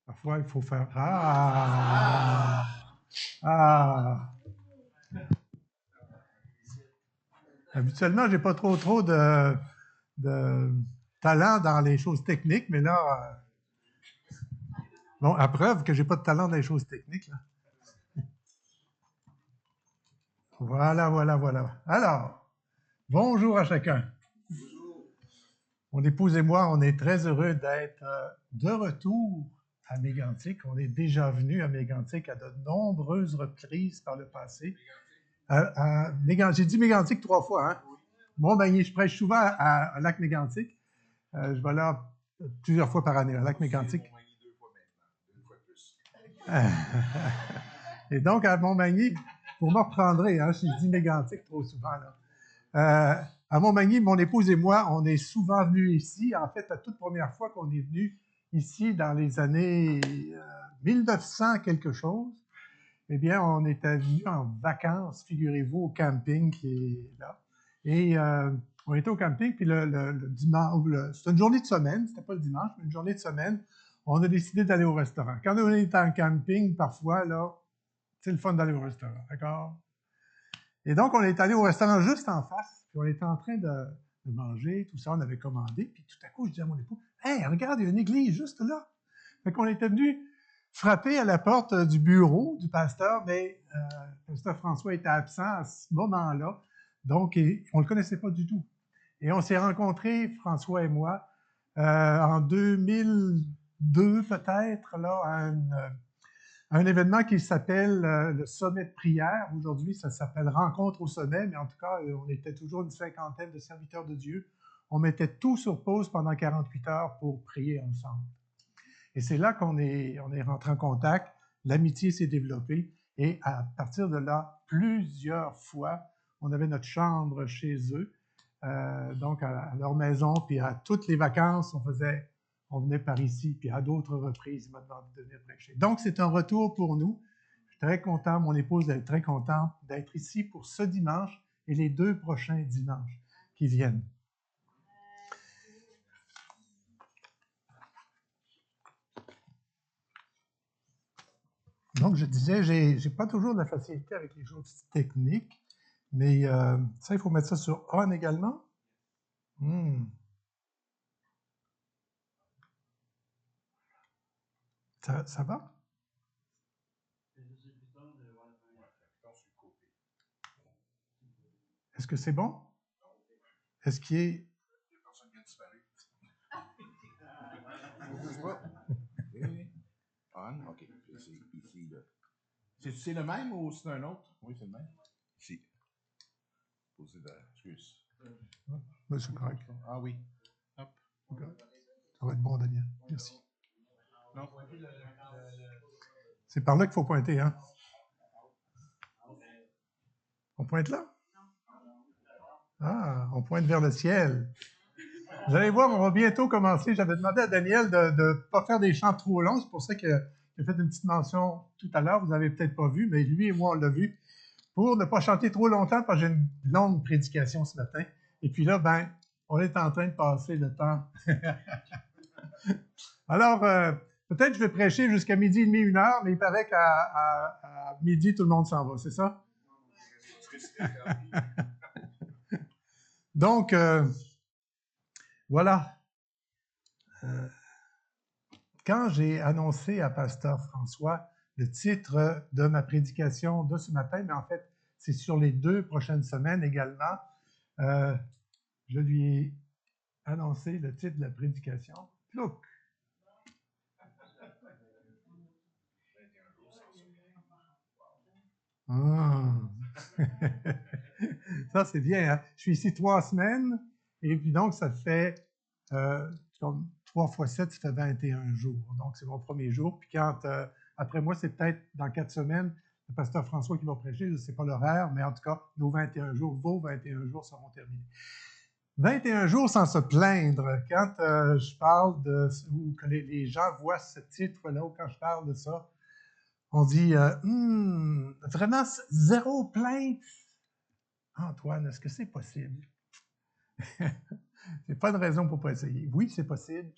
Parfois, il faut faire Ah! Habituellement, j'ai pas trop de talent dans les choses techniques, mais là, bon, à preuve que j'ai pas de talent dans les choses techniques, là. Voilà. Alors, bonjour à chacun. Mon épouse et moi, on est très heureux d'être de retour à Mégantic. On est déjà venu à Mégantic à de nombreuses reprises par le passé. J'ai dit Mégantic 3 fois, hein? Bon, ben, je prêche souvent à Lac-Mégantic. Je vais là plusieurs fois par année, à Lac-Mégantic. Et donc, à Montmagny, vous me reprendrez, hein, j'ai dit Mégantic trop souvent, là. À Montmagny, mon épouse et moi, on est souvent venus ici. En fait, la toute première fois qu'on est venu ici dans les années 1900 quelque chose, eh bien, on était venu en vacances, figurez-vous, au camping qui est là. Et on était au camping, puis le dimanche, c'était une journée de semaine, c'était pas le dimanche, mais une journée de semaine, on a décidé d'aller au restaurant. Quand on est en camping, parfois, là, c'est le fun d'aller au restaurant, d'accord? Et donc, on est allé au restaurant juste en face, puis on était en train de manger, tout ça, on avait commandé, puis tout à coup, je dis à mon époux, « Hey, regarde, il y a une église juste là! » Fait qu'on était venu frapper à la porte du bureau du pasteur, mais le pasteur François était absent à ce moment-là, donc on le connaissait pas du tout. Et on s'est rencontrés, François et moi, en 2002 peut-être, là, à un événement qui s'appelle le Sommet de prière. Aujourd'hui, ça s'appelle Rencontre au sommet, mais en tout cas, on était toujours une cinquantaine de serviteurs de Dieu. On mettait tout sur pause pendant 48 heures pour prier ensemble. Et c'est là qu'on est rentré en contact, l'amitié s'est développée, et à partir de là, plusieurs fois, on avait notre chambre chez eux, donc à leur maison, puis à toutes les vacances, on venait par ici, puis à d'autres reprises, il m'a demandé de venir prêcher. Donc, c'est un retour pour nous. Je suis très content, mon épouse est très contente d'être ici pour ce dimanche et les 2 prochains dimanches qui viennent. Donc, je disais, j'ai pas toujours de la facilité avec les choses techniques, mais ça, il faut mettre ça sur on également. Ça va? Est-ce que c'est bon? Est-ce qu'il est... On, OK. C'est ici, là. C'est le même ou c'est un autre? Oui, c'est le même. Ici. Posé de... Excuse. Oui, c'est correct. Ah oui. Hop. Okay. Ça va être bon, Daniel. Merci. Non. C'est par là qu'il faut pointer, hein? On pointe là? Ah, on pointe vers le ciel. Vous allez voir, on va bientôt commencer. J'avais demandé à Daniel de ne pas faire des chants trop longs. C'est pour ça qu'il a fait une petite mention tout à l'heure. Vous n'avez peut-être pas vu, mais lui et moi, on l'a vu. Pour ne pas chanter trop longtemps, parce que j'ai une longue prédication ce matin. Et puis là, ben, on est en train de passer le temps. Alors, peut-être je vais prêcher jusqu'à midi et demi, 1 heure, mais il paraît qu'à midi, tout le monde s'en va, c'est ça? Donc, voilà. Quand j'ai annoncé à Pasteur François le titre de ma prédication de ce matin, mais en fait, c'est sur les 2 prochaines semaines également, je lui ai annoncé le titre de la prédication. Plouc! Ça, c'est bien, hein? Je suis ici 3 semaines, et puis donc, ça fait 3 fois 7, ça fait 21 jours. Donc, c'est mon premier jour. Puis quand, après moi, c'est peut-être dans 4 semaines, le pasteur François qui va prêcher, je ne sais pas l'horaire, mais en tout cas, vos 21 jours seront terminés. 21 jours sans se plaindre. Quand je parle de, ou que les gens voient ce titre-là, ou quand je parle de ça, on dit, vraiment, 0 plainte. Antoine, est-ce que c'est possible? C'est pas une raison pour pas essayer. Oui, c'est possible.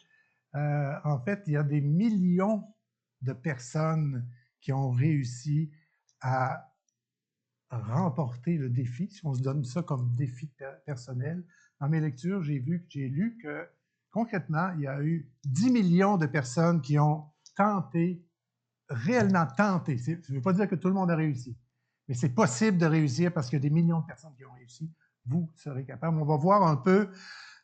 En fait, il y a des millions de personnes qui ont réussi à remporter le défi, si on se donne ça comme défi personnel. Dans mes lectures, j'ai lu que concrètement, il y a eu 10 millions de personnes qui ont tenté, réellement tenté. Ça ne veut pas dire que tout le monde a réussi, mais c'est possible de réussir parce qu'il y a des millions de personnes qui ont réussi. Vous serez capable. On va voir un peu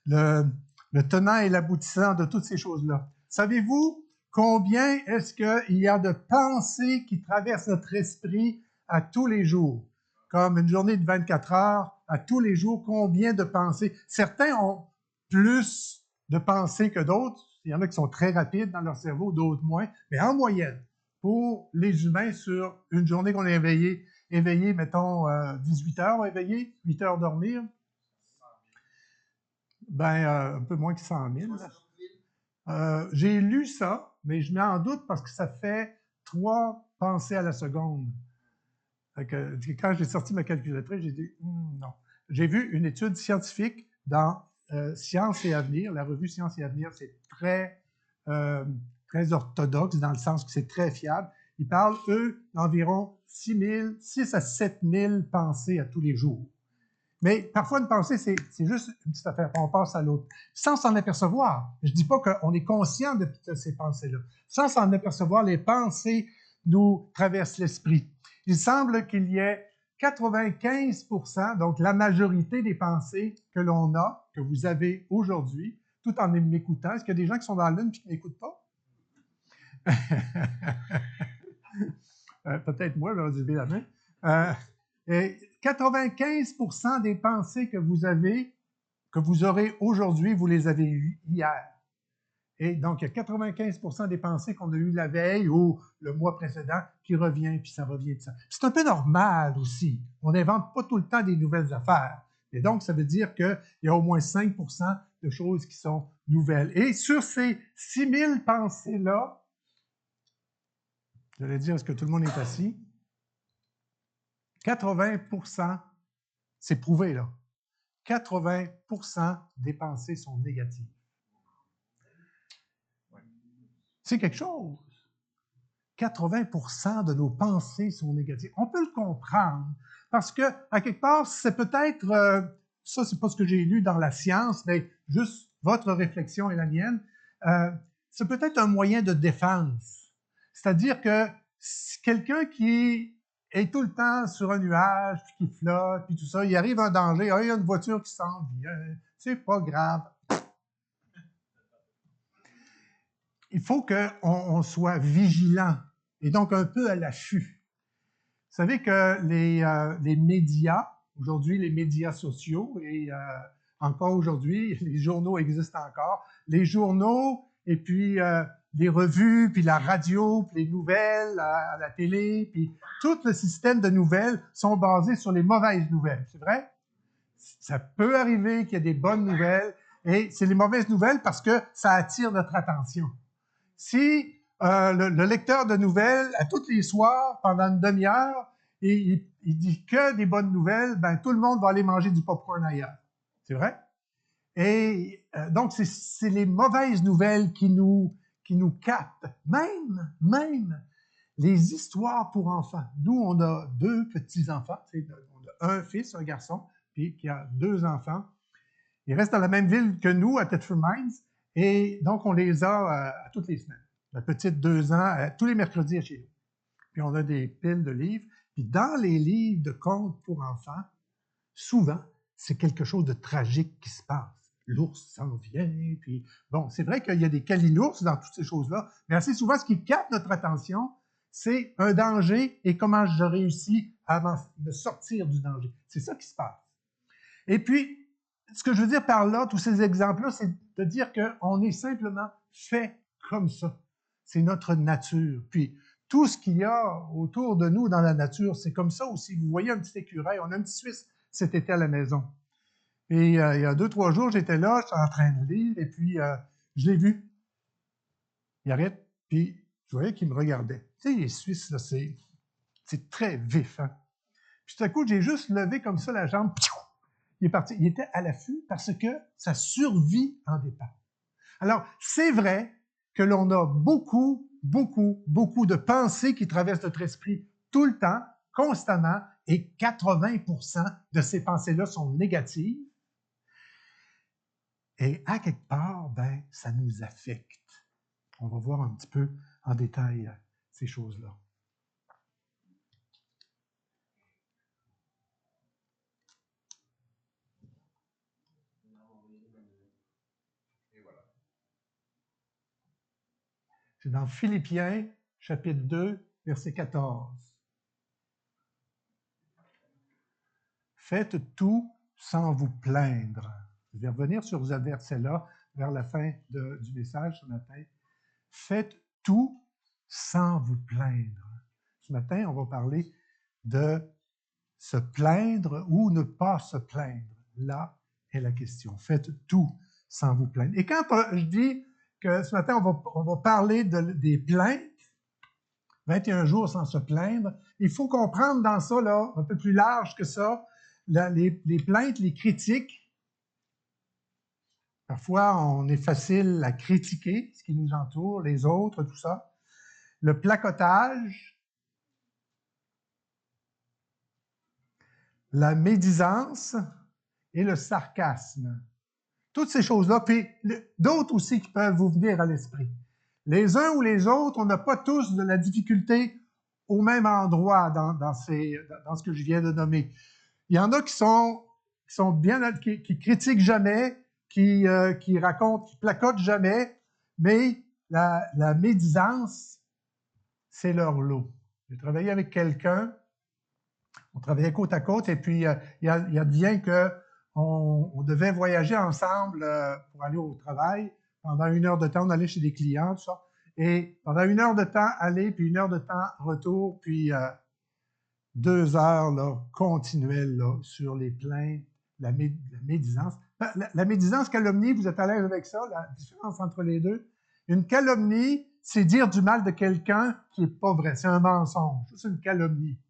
le tenant et l'aboutissant de toutes ces choses-là. Savez-vous combien est-ce qu'il y a de pensées qui traversent notre esprit à tous les jours? Comme une journée de 24 heures, à tous les jours, combien de pensées? Certains ont plus de pensées que d'autres. Il y en a qui sont très rapides dans leur cerveau, d'autres moins. Mais en moyenne, pour les humains, sur une journée qu'on est éveillé, mettons 18 heures éveillé, 8 heures dormir, un peu moins que 100 000. J'ai lu ça, mais je mets en doute parce que ça fait 3 pensées à la seconde. Quand j'ai sorti ma calculatrice, j'ai dit non. J'ai vu une étude scientifique dans Science et Avenir. La revue Science et Avenir, c'est très orthodoxe dans le sens que c'est très fiable. Ils parlent, eux, d'environ 6 à 7 000 pensées à tous les jours. Mais parfois, une pensée, c'est juste une petite affaire. On passe à l'autre. Sans s'en apercevoir. Je ne dis pas qu'on est conscient de ces pensées-là. Sans s'en apercevoir, les pensées nous traversent l'esprit. Il semble qu'il y ait 95%, donc la majorité des pensées que l'on a, que vous avez aujourd'hui, tout en m'écoutant. Est-ce qu'il y a des gens qui sont dans la lune et qui ne m'écoutent pas? Peut-être moi, je vais lever la main. Et 95% des pensées que vous aurez aujourd'hui, vous les avez eues hier. Et donc, il y a 95% des pensées qu'on a eues la veille ou le mois précédent qui revient, puis ça revient de ça. C'est un peu normal aussi. On n'invente pas tout le temps des nouvelles affaires. Et donc, ça veut dire qu'il y a au moins 5% de choses qui sont nouvelles. Et sur ces 6000 pensées-là, j'allais dire, est-ce que tout le monde est assis? 80%, c'est prouvé là, 80% des pensées sont négatives. C'est quelque chose. 80% de nos pensées sont négatives. On peut le comprendre parce que, à quelque part, c'est peut-être, ça c'est pas ce que j'ai lu dans la science, mais juste votre réflexion et la mienne, c'est peut-être un moyen de défense. C'est-à-dire que quelqu'un qui est tout le temps sur un nuage, puis qui flotte, puis tout ça, il arrive un danger, il y a une voiture qui s'en vient, c'est pas grave. Il faut qu'on soit vigilant et donc un peu à l'affût. Vous savez que les médias, aujourd'hui les médias sociaux, et encore aujourd'hui, les journaux existent encore, les journaux et puis les revues, puis la radio, puis les nouvelles à la télé, puis tout le système de nouvelles sont basés sur les mauvaises nouvelles, c'est vrai? Ça peut arriver qu'il y ait des bonnes nouvelles, et c'est les mauvaises nouvelles parce que ça attire notre attention. Si le lecteur de nouvelles, à tous les soirs, pendant une demi-heure, il dit que des bonnes nouvelles, ben tout le monde va aller manger du popcorn ailleurs. C'est vrai? Et donc, c'est les mauvaises nouvelles qui nous captent. Même les histoires pour enfants. Nous, on a 2 petits-enfants. On a un fils, un garçon, puis qui a 2 enfants. Ils restent dans la même ville que nous, à Thetford Mines, et donc on les a à toutes les semaines. La petite 2 ans, tous les mercredis à chez nous. Puis on a des piles de livres. Puis dans les livres de contes pour enfants, souvent, c'est quelque chose de tragique qui se passe. L'ours s'en vient, puis bon, c'est vrai qu'il y a des calinours dans toutes ces choses-là, mais assez souvent, ce qui capte notre attention, c'est un danger et comment je réussis à me sortir du danger. C'est ça qui se passe. Et puis, ce que je veux dire par là, tous ces exemples-là, c'est de dire qu'on est simplement fait comme ça. C'est notre nature. Puis, tout ce qu'il y a autour de nous dans la nature, c'est comme ça aussi. Vous voyez un petit écureuil, on a un petit Suisse cet été à la maison. Et il y a 2-3 jours, j'étais là, j'étais en train de lire, et puis je l'ai vu. Il arrête, puis je voyais qu'il me regardait. Tu sais, les Suisses, là, c'est très vif, hein? Puis tout à coup, j'ai juste levé comme ça la jambe, il est parti. Il était à l'affût parce que sa survie en dépend. Alors, c'est vrai que l'on a beaucoup beaucoup de pensées qui traversent notre esprit tout le temps, constamment, et 80% de ces pensées-là sont négatives. Et à quelque part, ben, ça nous affecte. On va voir un petit peu en détail ces choses-là. C'est dans Philippiens, chapitre 2, verset 14. Faites tout sans vous plaindre. Je vais revenir sur ce verset-là vers la fin du message ce matin. Faites tout sans vous plaindre. Ce matin, on va parler de se plaindre ou ne pas se plaindre. Là est la question. Faites tout sans vous plaindre. Et quand je dis que ce matin, on va parler des plaintes, 21 jours sans se plaindre, il faut comprendre dans ça, là, un peu plus large que ça, les plaintes, les critiques. Parfois, on est facile à critiquer ce qui nous entoure, les autres, tout ça. Le placotage, la médisance et le sarcasme. Toutes ces choses-là, puis d'autres aussi qui peuvent vous venir à l'esprit. Les uns ou les autres, on n'a pas tous de la difficulté au même endroit dans ce que je viens de nommer. Il y en a qui sont bien, qui critiquent jamais, qui racontent, qui placotent jamais, mais la médisance, c'est leur lot. J'ai travaillé avec quelqu'un, on travaillait côte à côte, et puis il advient qu'on devait voyager ensemble pour aller au travail. Pendant 1 heure de temps, on allait chez des clients, tout ça. Et pendant 1 heure de temps, aller, puis 1 heure de temps, retour, puis 2 heures là, continuelles là, sur les plaintes, la médisance. La médisance, calomnie, vous êtes à l'aise avec ça, la différence entre les deux? Une calomnie, c'est dire du mal de quelqu'un qui n'est pas vrai, c'est un mensonge, c'est une calomnie.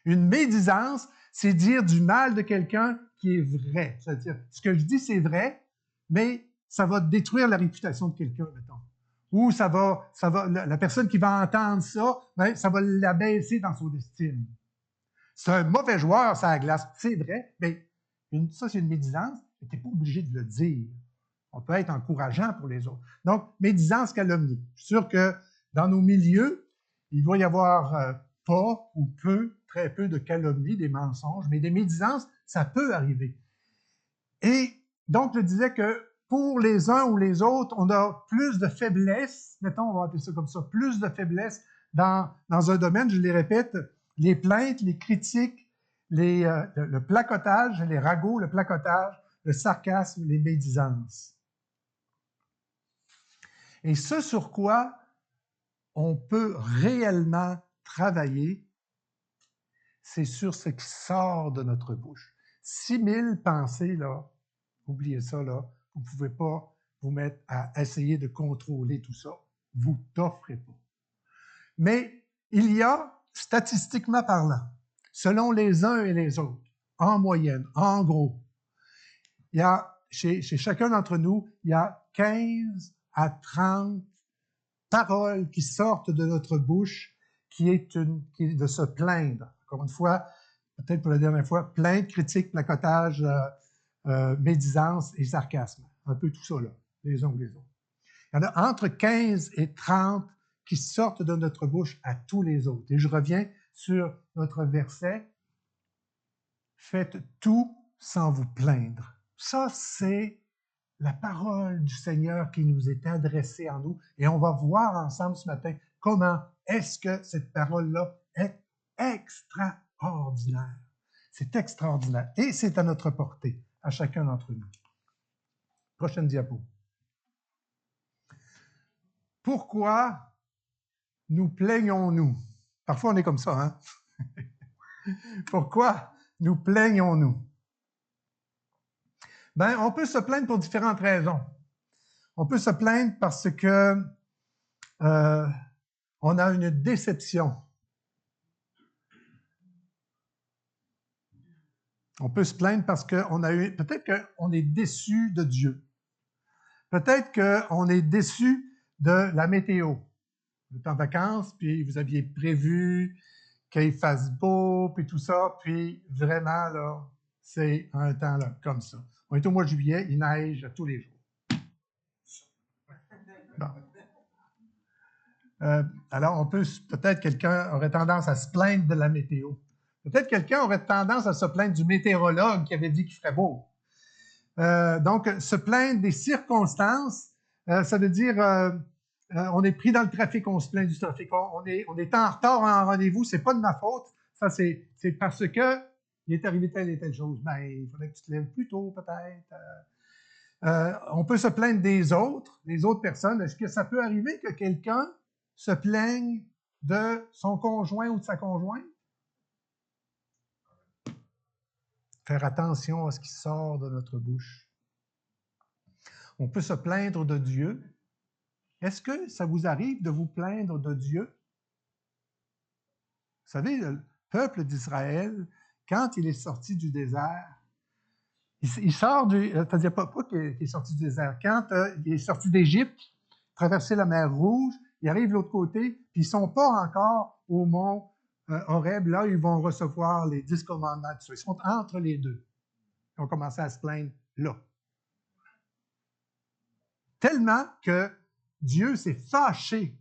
Une médisance, c'est dire du mal de quelqu'un qui est vrai. C'est-à-dire, ce que je dis, c'est vrai, mais ça va détruire la réputation de quelqu'un, mettons. Ou la personne qui va entendre ça, ben, ça va l'abaisser dans son estime. C'est un mauvais joueur, ça glace. C'est vrai, mais ça, c'est une médisance, mais tu n'es pas obligé de le dire. On peut être encourageant pour les autres. Donc, médisance, calomnie. Je suis sûr que dans nos milieux, il doit y avoir pas ou très peu de calomnie, des mensonges, mais des médisances, ça peut arriver. Et donc, je disais que pour les uns ou les autres, on a plus de faiblesse, mettons, on va appeler ça comme ça, plus de faiblesse dans un domaine, je les répète, les plaintes, les critiques, le placotage, les ragots, le placotage, le sarcasme, les médisances. Et ce sur quoi on peut réellement travailler, c'est sur ce qui sort de notre bouche. 6000 pensées, là, oubliez ça, là, vous ne pouvez pas vous mettre à essayer de contrôler tout ça. Vous ne t'offrez pas. Mais il y a, statistiquement parlant, selon les uns et les autres, en moyenne, en gros, il y a, chez chacun d'entre nous, il y a 15 à 30 paroles qui sortent de notre bouche qui est de se plaindre. Encore une fois, peut-être pour la dernière fois, plainte, critique, placotage, médisance et sarcasme. Un peu tout ça, là, les uns ou les autres. Il y en a entre 15 et 30 qui sortent de notre bouche à tous les autres. Et je reviens sur notre verset. Faites tout sans vous plaindre. Ça, c'est la parole du Seigneur qui nous est adressée en nous. Et on va voir ensemble ce matin comment est-ce que cette parole-là est extraordinaire. C'est extraordinaire. Et c'est à notre portée, à chacun d'entre nous. Prochaine diapo. Pourquoi nous plaignons-nous? Parfois, on est comme ça, hein? Pourquoi nous plaignons-nous? Ben, on peut se plaindre pour différentes raisons. On peut se plaindre parce que on a une déception. On peut se plaindre parce qu'on a eu, peut-être qu'on est déçu de Dieu. Peut-être qu'on est déçu de la météo. vous êtes en vacances, puis vous aviez prévu qu'il fasse beau, puis tout ça, puis vraiment, là, c'est un temps là, comme ça. On est au mois de juillet, il neige tous les jours. Bon. Alors, peut-être quelqu'un aurait tendance à se plaindre de la météo. Peut-être quelqu'un aurait tendance à se plaindre du météorologue qui avait dit qu'il ferait beau. Donc, se plaindre des circonstances, ça veut dire on est pris dans le trafic, on se plaint du trafic, on est en retard à un rendez-vous, c'est pas de ma faute, ça c'est parce que il est arrivé telle et telle chose. Ben, il faudrait que tu te lèves plus tôt, peut-être. On peut se plaindre des autres personnes. Est-ce que ça peut arriver que quelqu'un se plaigne de son conjoint ou de sa conjointe? Faire attention à ce qui sort de notre bouche. On peut se plaindre de Dieu. Est-ce que ça vous arrive de vous plaindre de Dieu? Vous savez, le peuple d'Israël, quand il est sorti du désert, il sort du... C'est-à-dire pas qu'il est sorti du désert. Quand il est sorti d'Égypte, traversé la mer Rouge, il arrive de l'autre côté, puis ils ne sont pas encore au mont Horeb, là, ils vont recevoir les 10 commandements. Ils sont entre les deux. Ils ont commencé à se plaindre là. Tellement que Dieu s'est fâché.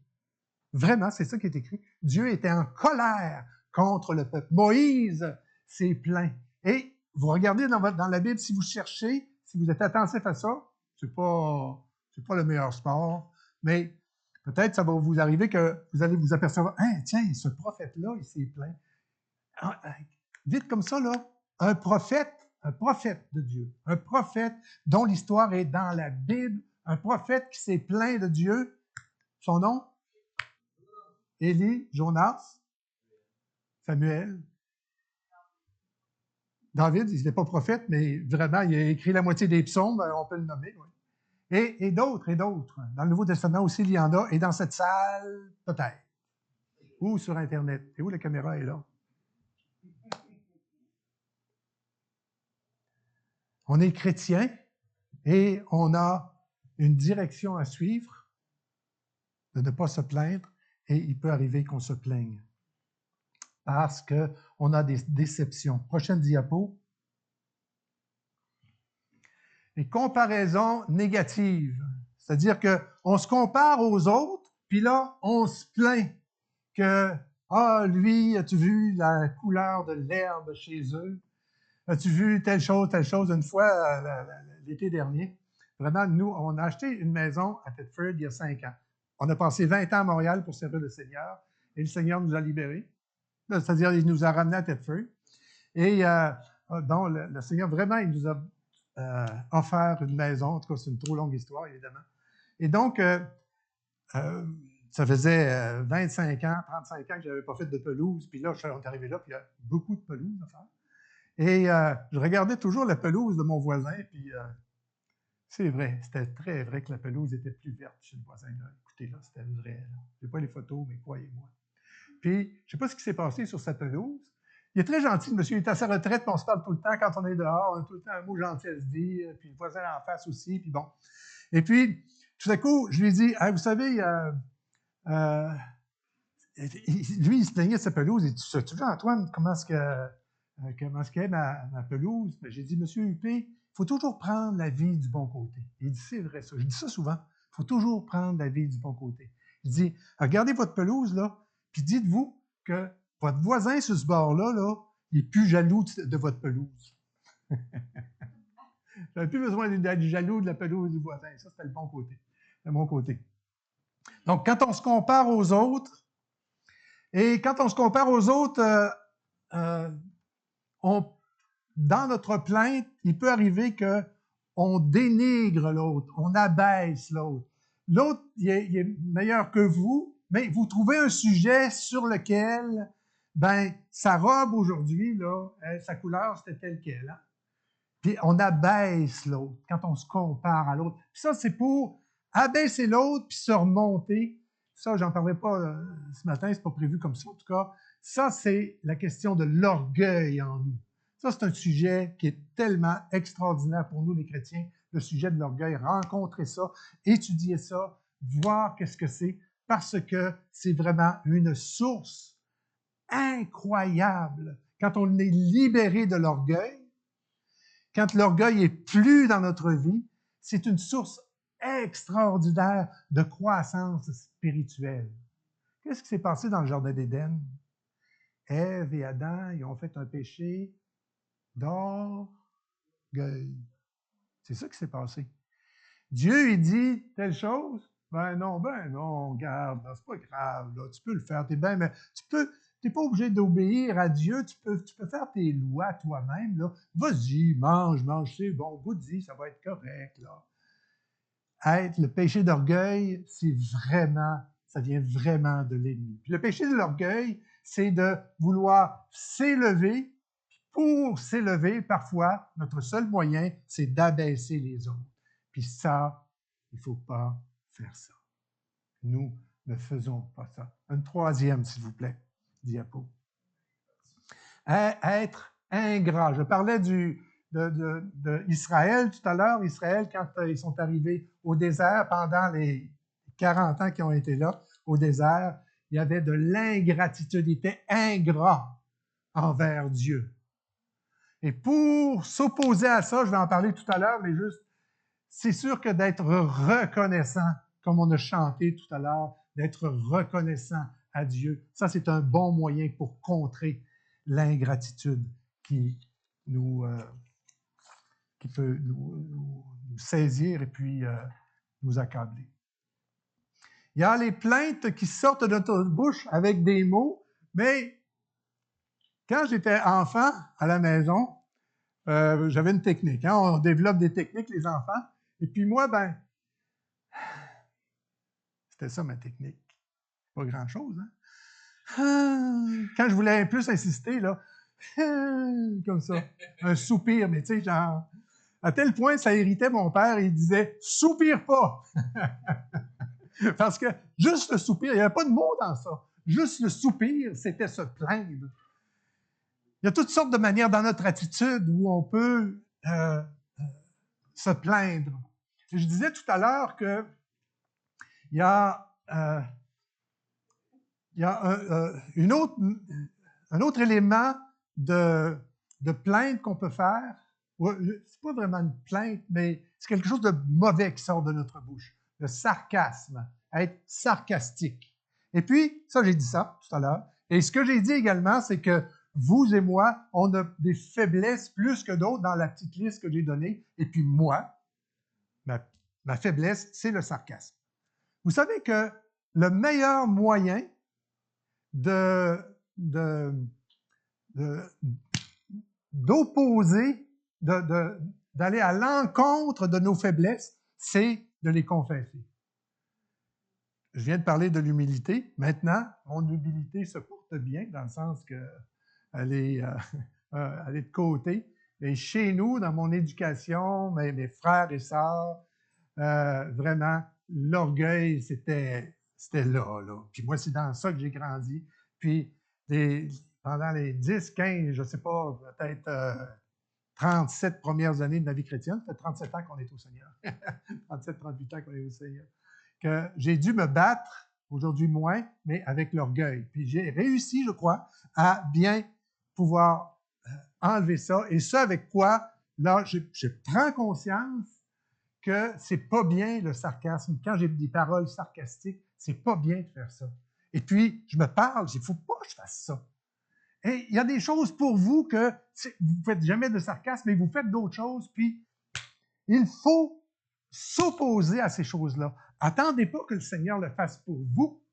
Vraiment, c'est ça qui est écrit. Dieu était en colère contre le peuple. Moïse s'est plaint. Et vous regardez dans la Bible, si vous cherchez, si vous êtes attentif à ça, c'est pas le meilleur sport, mais peut-être ça va vous arriver que vous allez vous apercevoir, hein, tiens, ce prophète-là, il s'est plaint. Vite comme ça, là, un prophète de Dieu, un prophète dont l'histoire est dans la Bible, un prophète qui s'est plaint de Dieu, son nom? Élie, Jonas, Samuel. David, il n'est pas prophète, mais vraiment, il a écrit la moitié des psaumes, on peut le nommer. Oui. Et d'autres. Dans le Nouveau Testament aussi, il y en a. Et dans cette salle, peut-être. Ou sur Internet. Et où la caméra est là? On est chrétien et on a une direction à suivre, de ne pas se plaindre, et il peut arriver qu'on se plaigne parce qu'on a des déceptions. Prochaine diapo. Les comparaisons négatives. C'est-à-dire qu'on se compare aux autres, puis là, on se plaint que « Ah, lui, as-tu vu la couleur de l'herbe chez eux? As-tu vu telle chose? » Une fois, l'été dernier, vraiment, nous, on a acheté une maison à Thetford il y a 5 ans. On a passé 20 ans à Montréal pour servir le Seigneur, et le Seigneur nous a libérés. C'est-à-dire, il nous a ramenés à Thetford. Et donc, le Seigneur, vraiment, il nous a offert une maison. En tout cas, c'est une trop longue histoire, évidemment. Et donc, ça faisait 25 ans, 35 ans que je n'avais pas fait de pelouse. Puis là, on est arrivé là, puis il y a beaucoup de pelouse à faire. Et je regardais toujours la pelouse de mon voisin, puis c'est vrai, c'était très vrai que la pelouse était plus verte chez le voisin. Là. Écoutez, là, c'était vrai. Je n'ai pas les photos, mais croyez-moi. Puis, je ne sais pas ce qui s'est passé sur sa pelouse. Il est très gentil, le monsieur. Il est à sa retraite, puis on se parle tout le temps. Quand on est dehors, on a tout le temps un mot gentil à se dire. Puis le voisin en face aussi, puis bon. Et puis, tout à coup, je lui ai dit, hey, vous savez, lui, il se plaignait de sa pelouse. Il dit, tu vois, Antoine, comment est-ce qu'est ma pelouse? Ben, j'ai dit, monsieur Huppé, il faut toujours prendre la vie du bon côté. Il dit, c'est vrai ça. Je dis ça souvent. Il faut toujours prendre la vie du bon côté. Je dis, regardez votre pelouse, là, puis dites-vous que votre voisin sur ce bord-là, là, il n'est plus jaloux de votre pelouse. J'avais plus besoin d'être jaloux de la pelouse du voisin. Ça, c'était le bon côté. Le bon côté. Donc, quand on se compare aux autres, dans notre plainte, il peut arriver qu'on dénigre l'autre, on abaisse l'autre. L'autre, il est meilleur que vous, mais vous trouvez un sujet sur lequel, sa robe aujourd'hui, là, sa couleur, c'était telle qu'elle. Hein? Puis on abaisse l'autre quand on se compare à l'autre. Puis ça, c'est pour abaisser l'autre puis se remonter. Ça, j'en parlerai pas ce matin, c'est pas prévu comme ça en tout cas. Ça, c'est la question de l'orgueil en nous. Ça, c'est un sujet qui est tellement extraordinaire pour nous, les chrétiens, le sujet de l'orgueil. Rencontrer ça, étudier ça, voir qu'est-ce que c'est, parce que c'est vraiment une source incroyable. Quand on est libéré de l'orgueil, quand l'orgueil est plus dans notre vie, c'est une source extraordinaire de croissance spirituelle. Qu'est-ce qui s'est passé dans le Jardin d'Éden? Ève et Adam, ils ont fait un péché d'orgueil. C'est ça qui s'est passé. Dieu, il dit telle chose, ben non, garde, c'est pas grave, là, tu peux le faire, t'es bien, mais t'es pas obligé d'obéir à Dieu, tu peux faire tes lois toi-même, là. Vas-y, mange, c'est bon, goûte-y, ça va être correct, là. Le péché d'orgueil, ça vient vraiment de l'ennemi. Puis le péché de l'orgueil, c'est de vouloir s'élever. Pour s'élever, parfois, notre seul moyen, c'est d'abaisser les autres. Puis ça, il ne faut pas faire ça. Nous ne faisons pas ça. Une troisième, s'il vous plaît, diapo. Être ingrat. Je parlais d'Israël tout à l'heure. Israël, quand ils sont arrivés au désert, pendant les 40 ans qui ont été là, au désert, il y avait de l'ingratitude. Ils étaient ingrats envers Dieu. Et pour s'opposer à ça, je vais en parler tout à l'heure, mais juste, c'est sûr que d'être reconnaissant, comme on a chanté tout à l'heure, d'être reconnaissant à Dieu, ça c'est un bon moyen pour contrer l'ingratitude qui peut nous saisir et puis nous accabler. Il y a les plaintes qui sortent de notre bouche avec des mots, mais quand j'étais enfant à la maison, j'avais une technique. Hein? On développe des techniques, les enfants. Et puis moi, c'était ça ma technique. Pas grand-chose, hein? Quand je voulais plus insister, là, comme ça, un soupir, mais tu sais, genre, à tel point, ça irritait mon père, il disait « soupire pas! » Parce que juste le soupir, il n'y avait pas de mots dans ça. Juste le soupir, c'était se plaindre. Il y a toutes sortes de manières dans notre attitude où on peut se plaindre. Je disais tout à l'heure que il y a un autre élément de plainte qu'on peut faire. C'est pas vraiment une plainte, mais c'est quelque chose de mauvais qui sort de notre bouche. Le sarcasme, être sarcastique. Et puis, ça, j'ai dit ça tout à l'heure. Et ce que j'ai dit également, c'est que vous et moi, on a des faiblesses plus que d'autres dans la petite liste que j'ai donnée. Et puis moi, ma faiblesse, c'est le sarcasme. Vous savez que le meilleur moyen d'opposer, d'aller à l'encontre de nos faiblesses, c'est de les confesser. Je viens de parler de l'humilité. Maintenant, mon humilité se porte bien, dans le sens qu'elle est de côté. Et chez nous, dans mon éducation, mes frères et sœurs, vraiment, l'orgueil, c'était là. Puis moi, c'est dans ça que j'ai grandi. Puis pendant les 10, 15, je ne sais pas, peut-être 37 premières années de ma vie chrétienne, ça fait 37 ans qu'on est au Seigneur. 37, 38 ans qu'on est au Seigneur. Que j'ai dû me battre, aujourd'hui moins, mais avec l'orgueil. Puis j'ai réussi, je crois, à bien pouvoir enlever ça. Et ça avec quoi, là, je prends conscience que c'est pas bien le sarcasme. Quand j'ai des paroles sarcastiques, c'est pas bien de faire ça. Et puis, je me parle, il ne faut pas que je fasse ça. Et il y a des choses pour vous que vous ne faites jamais de sarcasme, mais vous faites d'autres choses, puis il faut s'opposer à ces choses-là. Attendez pas que le Seigneur le fasse pour vous.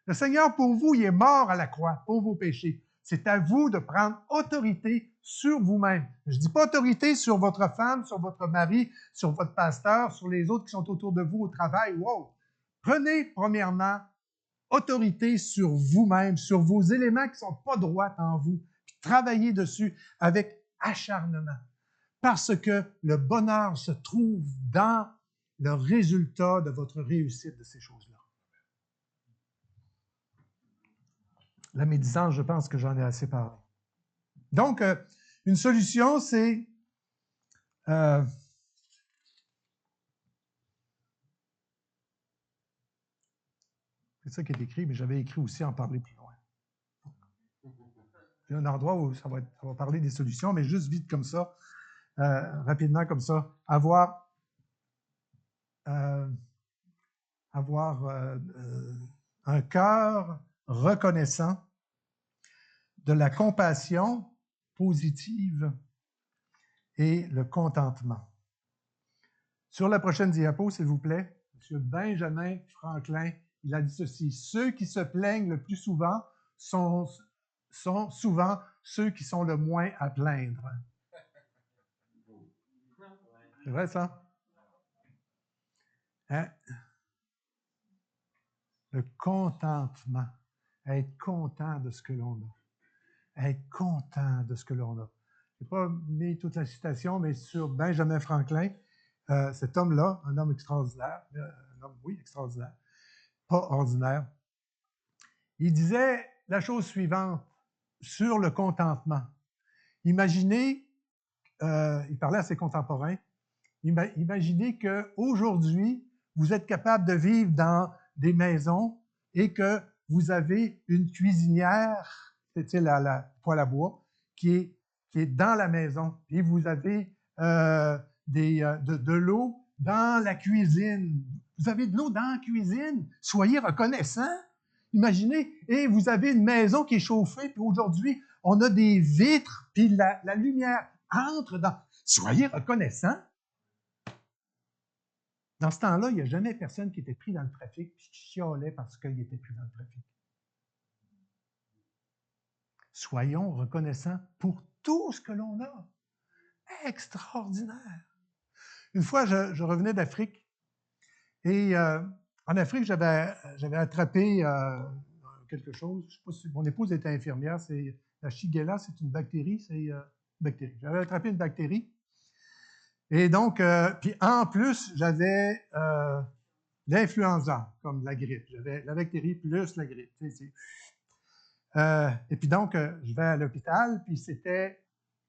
Le Seigneur, pour vous, il est mort à la croix pour vos péchés. C'est à vous de prendre autorité sur vous-même. Je ne dis pas autorité sur votre femme, sur votre mari, sur votre pasteur, sur les autres qui sont autour de vous au travail. Wow! Prenez, premièrement, autorité sur vous-même, sur vos éléments qui ne sont pas droits en vous, puis travaillez dessus avec acharnement. Parce que le bonheur se trouve dans le résultat de votre réussite de ces choses-là. La médisance, je pense que j'en ai assez parlé. Donc, une solution, c'est C'est ça qui est écrit, mais j'avais écrit aussi en parler plus loin. Il y a un endroit où ça va parler des solutions, mais juste vite comme ça, rapidement comme ça, avoir un cœur reconnaissant, de la compassion positive et le contentement. Sur la prochaine diapo, s'il vous plaît, M. Benjamin Franklin, il a dit ceci: ceux qui se plaignent le plus souvent sont souvent ceux qui sont le moins à plaindre. C'est vrai, ça? Hein? Le contentement. Être content de ce que l'on a. Être content de ce que l'on a. Je n'ai pas mis toute la citation, mais sur Benjamin Franklin, cet homme-là, un homme extraordinaire, un homme, oui, extraordinaire, pas ordinaire, il disait la chose suivante sur le contentement. Imaginez, il parlait à ses contemporains, imaginez qu'aujourd'hui, vous êtes capable de vivre dans des maisons et que vous avez une cuisinière, c'est la poêle à bois, qui est dans la maison. Et vous avez de l'eau dans la cuisine. Vous avez de l'eau dans la cuisine. Soyez reconnaissants. Imaginez, et vous avez une maison qui est chauffée, puis aujourd'hui, on a des vitres, puis la lumière entre dans... Soyez reconnaissants. Dans ce temps-là, il n'y a jamais personne qui était pris dans le trafic et qui chialait parce qu'il était pris dans le trafic. Soyons reconnaissants pour tout ce que l'on a. Extraordinaire. Une fois, je revenais d'Afrique et en Afrique, j'avais attrapé quelque chose. Je sais pas si mon épouse était infirmière. C'est la Shigella, c'est une bactérie. C'est une bactérie. J'avais attrapé une bactérie. Et donc, puis en plus, j'avais l'influenza, comme la grippe. J'avais la bactérie plus la grippe. Et puis donc, je vais à l'hôpital, puis c'était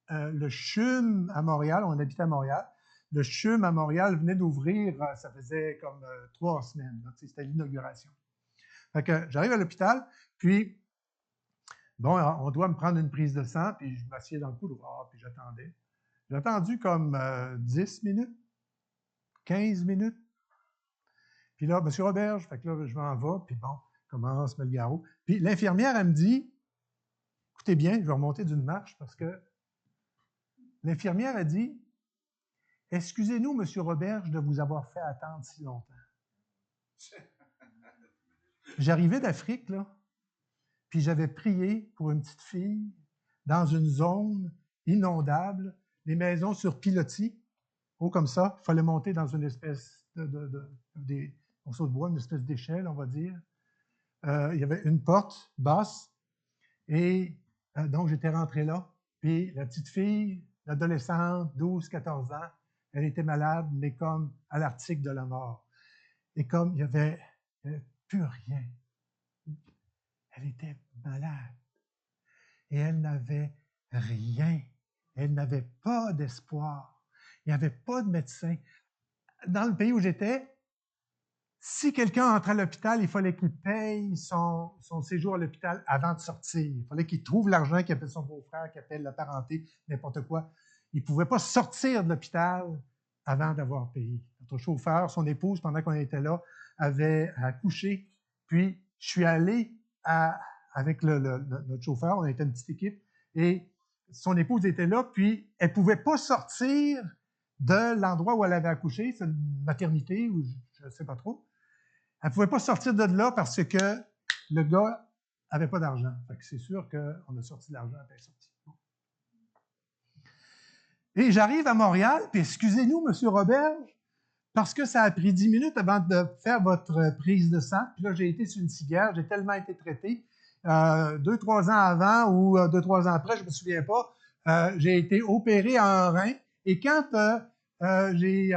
le CHUM à Montréal. On habitait à Montréal. Le CHUM à Montréal venait d'ouvrir, ça faisait comme 3 semaines. C'était l'inauguration. Fait que j'arrive à l'hôpital, puis bon, on doit me prendre une prise de sang, puis je m'assieds dans le couloir, puis j'attendais. J'ai attendu comme 10 minutes, 15 minutes. Puis là, M. Roberge, fait que là, je m'en vais, puis bon, commence le garrot. Puis l'infirmière, elle me dit, écoutez bien, je vais remonter d'une marche parce que l'infirmière a dit, excusez-nous, M. Roberge, de vous avoir fait attendre si longtemps. J'arrivais d'Afrique, là, puis j'avais prié pour une petite fille dans une zone inondable, les maisons sur pilotis, haut comme ça, il fallait monter dans une espèce des morceaux de bois, une espèce d'échelle, on va dire. Il y avait une porte basse, et donc j'étais rentré là, puis la petite fille, l'adolescente, 12-14 ans, elle était malade, mais comme à l'article de la mort. Et comme il n'y avait plus rien, elle était malade. Et elle n'avait rien. Elle n'avait pas d'espoir. Il n'y avait pas de médecin. Dans le pays où j'étais, si quelqu'un entrait à l'hôpital, il fallait qu'il paye son séjour à l'hôpital avant de sortir. Il fallait qu'il trouve l'argent, qu'il appelle son beau-frère, qu'il appelle la parenté, n'importe quoi. Il ne pouvait pas sortir de l'hôpital avant d'avoir payé. Notre chauffeur, son épouse, pendant qu'on était là, avait accouché. Puis, je suis allé avec notre chauffeur, on était une petite équipe, et son épouse était là, puis elle ne pouvait pas sortir de l'endroit où elle avait accouché, c'est une maternité, ou je ne sais pas trop. Elle ne pouvait pas sortir de là parce que le gars n'avait pas d'argent. C'est sûr qu'on a sorti de l'argent, puis elle est sortie. Et j'arrive à Montréal, puis excusez-nous, M. Roberge, parce que ça a pris 10 minutes avant de faire votre prise de sang. Puis là, j'ai été sur une civière, j'ai tellement été traité. 2-3 ans avant ou 2-3 ans après, je ne me souviens pas, j'ai été opéré en un rein. Et quand j'ai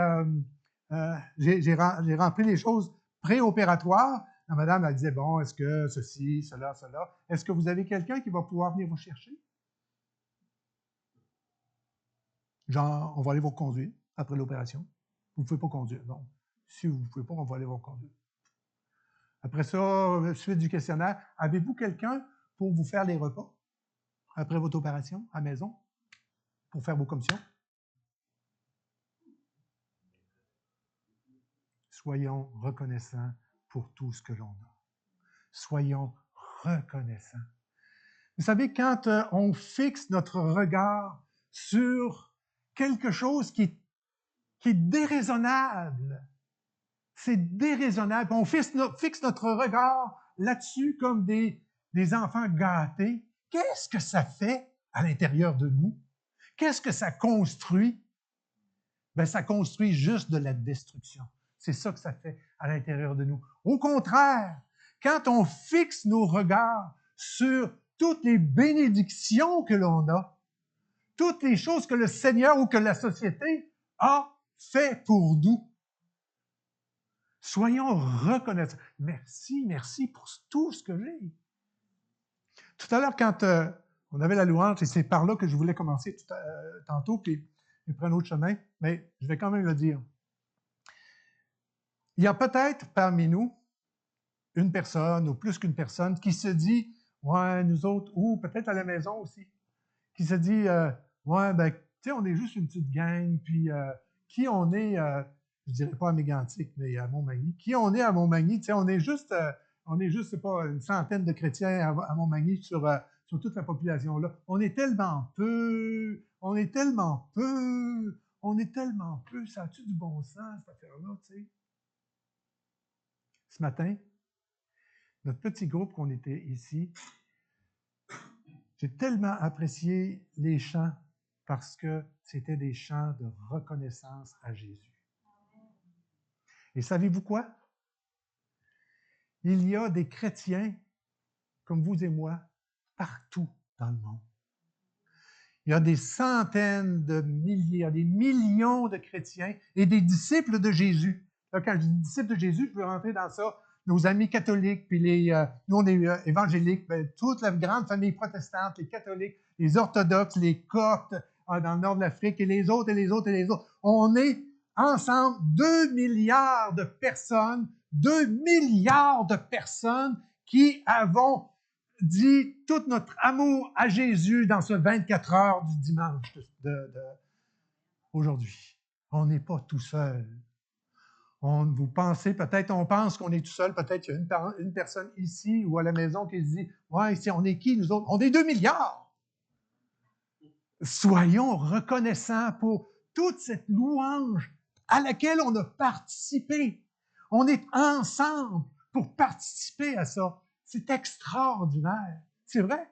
rempli les choses préopératoires, la madame, elle disait, bon, est-ce que ceci, cela, est-ce que vous avez quelqu'un qui va pouvoir venir vous chercher? Genre, on va aller vous reconduire après l'opération. Vous ne pouvez pas conduire. Donc, si vous ne pouvez pas, on va aller vous reconduire. Après ça, suite du questionnaire, avez-vous quelqu'un pour vous faire les repas après votre opération à la maison, pour faire vos commissions? Soyons reconnaissants pour tout ce que l'on a. Soyons reconnaissants. Vous savez, quand on fixe notre regard sur quelque chose qui est déraisonnable, c'est déraisonnable, on fixe notre regard là-dessus comme des enfants gâtés, qu'est-ce que ça fait à l'intérieur de nous? Qu'est-ce que ça construit? Bien, ça construit juste de la destruction. C'est ça que ça fait à l'intérieur de nous. Au contraire, quand on fixe nos regards sur toutes les bénédictions que l'on a, toutes les choses que le Seigneur ou que la société a fait pour nous, soyons reconnaissants. Merci, merci pour tout ce que j'ai. Tout à l'heure, quand on avait la louange, et c'est par là que je voulais commencer tantôt, puis je prends un autre chemin, mais je vais quand même le dire. Il y a peut-être parmi nous une personne, ou plus qu'une personne, qui se dit, ouais, nous autres, ou peut-être à la maison aussi, qui se dit, ouais, ben, tu sais, on est juste une petite gang, puis qui on est, je dirais pas à Mégantic, mais à Montmagny, qui on est à Montmagny, tu sais, on est juste, c'est pas une centaine de chrétiens à Montmagny sur toute la population-là. On est tellement peu, ça a-tu du bon sens, cette affaire-là, tu sais? Ce matin, notre petit groupe qu'on était ici, j'ai tellement apprécié les chants parce que c'était des chants de reconnaissance à Jésus. Et savez-vous quoi? Il y a des chrétiens, comme vous et moi, partout dans le monde. Il y a des centaines de milliers, il y a des millions de chrétiens et des disciples de Jésus. Là, quand je dis disciples de Jésus, je veux rentrer dans ça. Nos amis catholiques, puis nous on est évangéliques, ben, toute la grande famille protestante, les catholiques, les orthodoxes, les coptes dans le nord de l'Afrique, et les autres, et les autres, et les autres. On est ensemble 2 milliards de personnes, 2 milliards de personnes qui avons dit tout notre amour à Jésus dans ce 24 heures du dimanche aujourd'hui. On n'est pas tout seul. Vous pensez, peut-être on pense qu'on est tout seul, peut-être il y a une personne ici ou à la maison qui se dit « Ouais, ici, on est qui, nous autres? On est 2 milliards! » Soyons reconnaissants pour toute cette louange à laquelle on a participé. On est ensemble pour participer à ça. C'est extraordinaire. C'est vrai?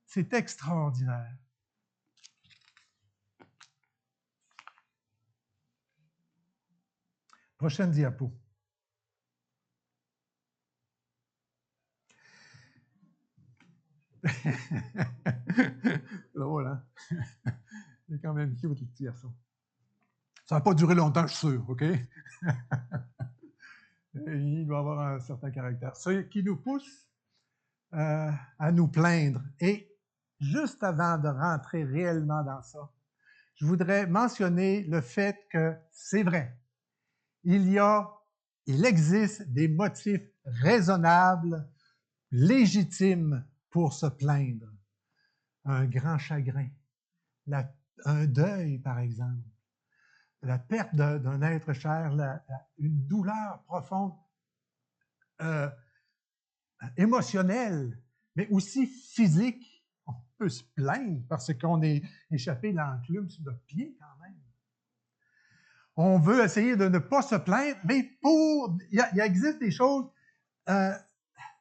C'est extraordinaire. Prochaine diapo. Drôle, hein? Il est quand même cute, le petit garçon. Ça n'a pas duré longtemps, je suis sûr, OK? Il doit avoir un certain caractère. Ce qui nous pousse à nous plaindre. Et juste avant de rentrer réellement dans ça, je voudrais mentionner le fait que c'est vrai. Il existe des motifs raisonnables, légitimes pour se plaindre. Un grand chagrin, un deuil, par exemple, la perte d'un être cher, une douleur profonde, émotionnelle, mais aussi physique. On peut se plaindre parce qu'on est échappé l'enclume sur notre pied quand même. On veut essayer de ne pas se plaindre, mais il existe des choses,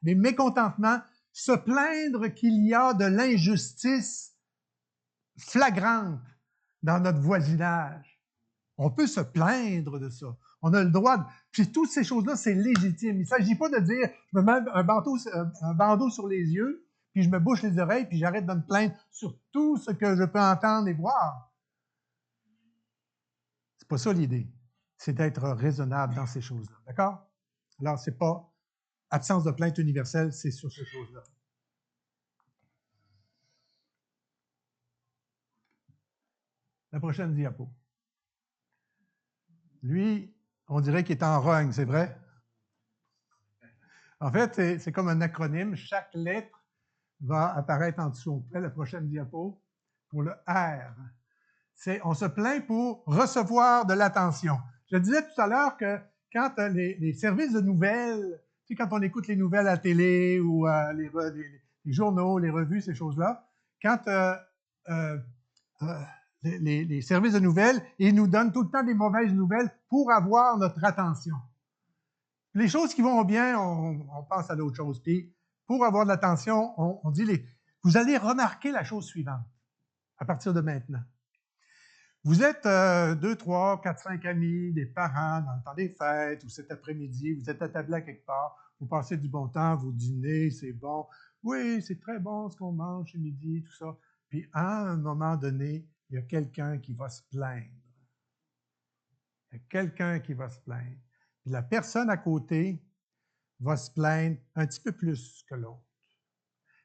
des mécontentements, se plaindre qu'il y a de l'injustice flagrante dans notre voisinage. On peut se plaindre de ça. On a le droit de... Puis toutes ces choses-là, c'est légitime. Il ne s'agit pas de dire, je me mets un bandeau sur les yeux, puis je me bouche les oreilles, puis j'arrête de me plaindre sur tout ce que je peux entendre et voir. C'est pas ça l'idée. C'est d'être raisonnable dans ces choses-là. D'accord? Alors, c'est pas absence de plainte universelle, c'est sur ces choses-là. La prochaine diapo. Lui, on dirait qu'il est en rogne, c'est vrai? En fait, c'est comme un acronyme. Chaque lettre va apparaître en dessous. On fait la prochaine diapo pour le R. On se plaint pour recevoir de l'attention. Je disais tout à l'heure que quand les services de nouvelles, tu sais, quand on écoute les nouvelles à la télé ou les journaux, les revues, ces choses-là, quand les services de nouvelles, ils nous donnent tout le temps des mauvaises nouvelles pour avoir notre attention. Les choses qui vont bien, on pense à d'autres choses. Puis, pour avoir de l'attention, on dit, vous allez remarquer la chose suivante à partir de maintenant. Vous êtes 2, 3, 4, 5 amis, des parents dans le temps des fêtes ou cet après-midi, vous êtes attablés à quelque part, vous passez du bon temps, vous dînez, c'est bon. Oui, c'est très bon ce qu'on mange ce midi, tout ça. Puis à un moment donné, il y a quelqu'un qui va se plaindre. Il y a quelqu'un qui va se plaindre. Puis la personne à côté va se plaindre un petit peu plus que l'autre.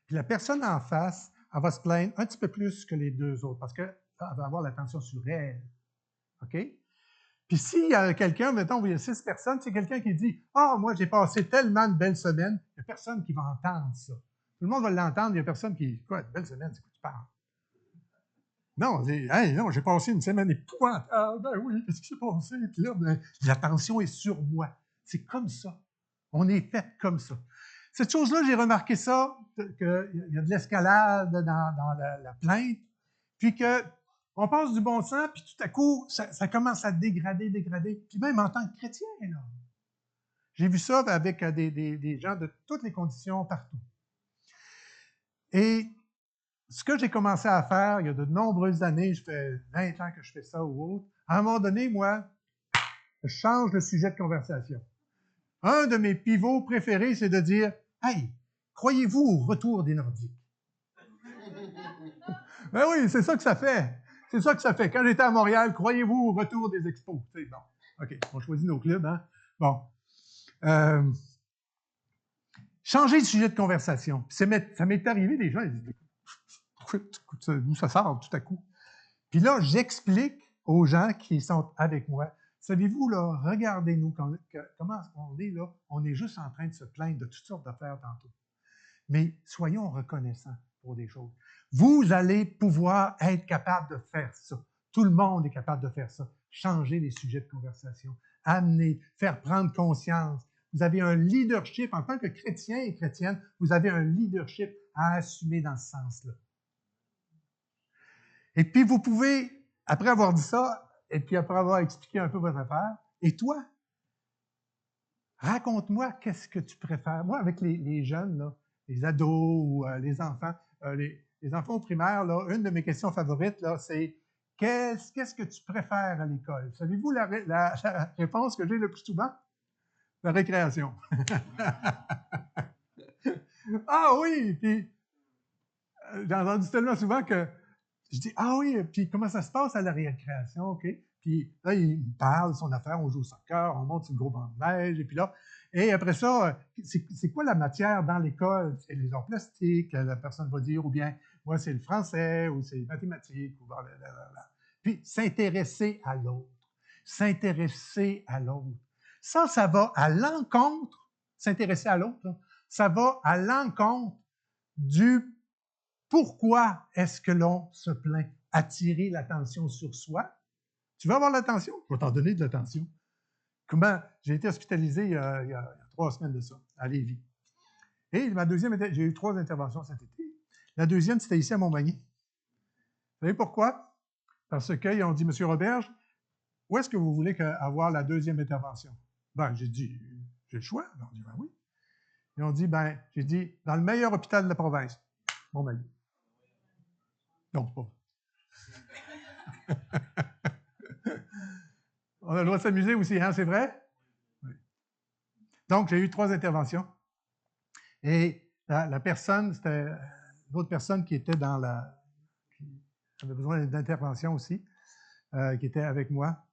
Puis la personne en face, elle va se plaindre un petit peu plus que les deux autres parce qu'elle va avoir l'attention sur elle. OK? Puis s'il y a quelqu'un, mettons, il y a 6 personnes, c'est quelqu'un qui dit « Ah, moi, j'ai passé tellement de belles semaines », il n'y a personne qui va entendre ça. Tout le monde va l'entendre, il n'y a personne qui « Quoi, de belles semaines, c'est quoi tu parles? » Non, hey, non, j'ai passé une semaine épouvantable. Ah, ben oui, qu'est-ce qui s'est passé? Puis là, ben, l'attention est sur moi. C'est comme ça. On est fait comme ça. Cette chose-là, j'ai remarqué ça, qu'il y a de l'escalade dans la plainte, puis qu'on passe du bon sens, puis tout à coup, ça commence à dégrader. Puis même en tant que chrétien, là. J'ai vu ça avec des gens de toutes les conditions partout. Et ce que j'ai commencé à faire il y a de nombreuses années, je fais 20 ans que je fais ça ou autre, à un moment donné, moi, je change le sujet de conversation. Un de mes pivots préférés, c'est de dire « Hey, croyez-vous au retour des Nordiques? » Ben oui, c'est ça que ça fait. C'est ça que ça fait. Quand j'étais à Montréal, croyez-vous au retour des expos? C'est bon. OK, on choisit nos clubs, hein? Bon. Changer de sujet de conversation. Ça m'est arrivé, les gens, ils disent d'où ça sort tout à coup? Puis là, j'explique aux gens qui sont avec moi, savez-vous, là, regardez-nous, comment on est là, on est juste en train de se plaindre de toutes sortes d'affaires tantôt. Mais soyons reconnaissants pour des choses. Vous allez pouvoir être capable de faire ça. Tout le monde est capable de faire ça. Changer les sujets de conversation, amener, faire prendre conscience. Vous avez un leadership, en tant que chrétien et chrétienne, vous avez un leadership à assumer dans ce sens-là. Et puis, vous pouvez, après avoir dit ça, et puis après avoir expliqué un peu votre affaire, et toi, raconte-moi qu'est-ce que tu préfères. Moi, avec les jeunes, là, les ados ou les enfants au primaire, là, une de mes questions favorites, là, c'est qu'est-ce que tu préfères à l'école? Savez-vous la réponse que j'ai le plus souvent? La récréation. Ah oui! Puis, j'ai entendu tellement souvent que je dis, ah oui, puis comment ça se passe à la récréation, OK? Puis là, il me parle de son affaire, on joue au soccer, on monte sur le gros banc de neige, et puis là, et après ça, c'est quoi la matière dans l'école? C'est les arts plastiques, la personne va dire, ou bien, moi, c'est le français, ou c'est les mathématiques, ou blablabla. Puis, s'intéresser à l'autre. S'intéresser à l'autre. Ça va à l'encontre, s'intéresser à l'autre, là, ça va à l'encontre du pourquoi est-ce que l'on se plaint? Attirer l'attention sur soi. Tu veux avoir l'attention? Je vais t'en donner de l'attention. Comment? J'ai été hospitalisé il y a 3 semaines de ça, à Lévis. Et j'ai eu 3 interventions cet été. La deuxième, c'était ici à Montmagny. Vous savez pourquoi? Parce qu'ils ont dit, M. Roberge, où est-ce que vous voulez avoir la deuxième intervention? Ben, j'ai dit, j'ai le choix. Ils ont dit, ben oui. Ils ont dit, j'ai dit, dans le meilleur hôpital de la province, Montmagny. Non, c'est pas vrai. On a le droit de s'amuser aussi, hein, c'est vrai? Oui. Donc, j'ai eu 3 interventions. Et la personne, c'était l'autre personne qui était qui avait besoin d'intervention aussi, qui était avec moi.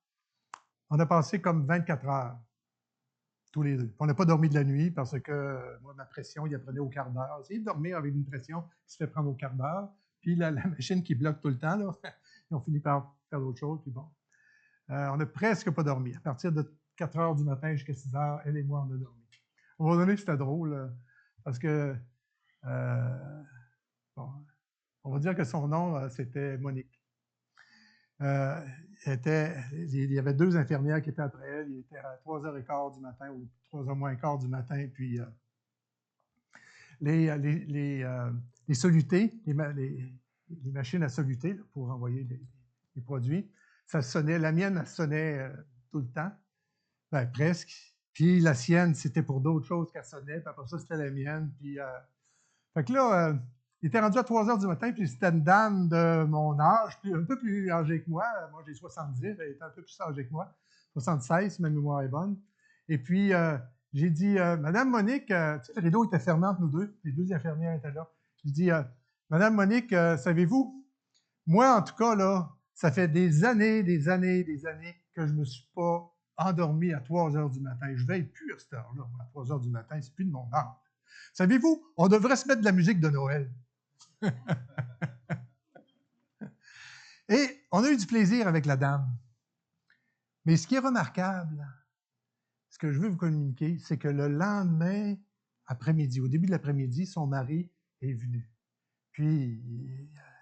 On a passé comme 24 heures, tous les deux. On n'a pas dormi de la nuit parce que moi, ma pression, il la prenait au quart d'heure. Essayez de dormir avec une pression qui se fait prendre au quart d'heure. Puis la machine qui bloque tout le temps, là, ils ont fini par faire d'autres choses. Puis bon. On n'a presque pas dormi. À partir de 4 heures du matin jusqu'à 6 heures, elle et moi, on a dormi. moment donné, c'était drôle, parce que, bon, on va dire que son nom, c'était Monique. Il y avait 2 infirmières qui étaient après elle. Il était à 3h15 du matin ou 3h moins quart du matin. Puis les solutés, les machines à soluter là, pour envoyer les produits, ça sonnait. La mienne, elle sonnait tout le temps, ben, presque. Puis la sienne, c'était pour d'autres choses qu'elle sonnait. Puis après ça, c'était la mienne. Puis, fait que là, il était rendu à 3h du matin, puis c'était une dame de mon âge, un peu plus âgée que moi. Moi, j'ai 70, elle était un peu plus âgée que moi. 76, si ma mémoire est bonne. Et puis, j'ai dit, Madame Monique, tu sais, le rideau était fermé entre nous deux, les 2 infirmières étaient là. J'ai dit, Madame Monique, savez-vous, moi, en tout cas, là, ça fait des années que je ne me suis pas endormi à 3h du matin. Je veille plus à cette heure-là. À 3h du matin, c'est plus de mon âge. Savez-vous, on devrait se mettre de la musique de Noël. Et on a eu du plaisir avec la dame. Mais ce qui est remarquable, ce que je veux vous communiquer, c'est que le lendemain après-midi, au début de l'après-midi, son mari est venu. Puis,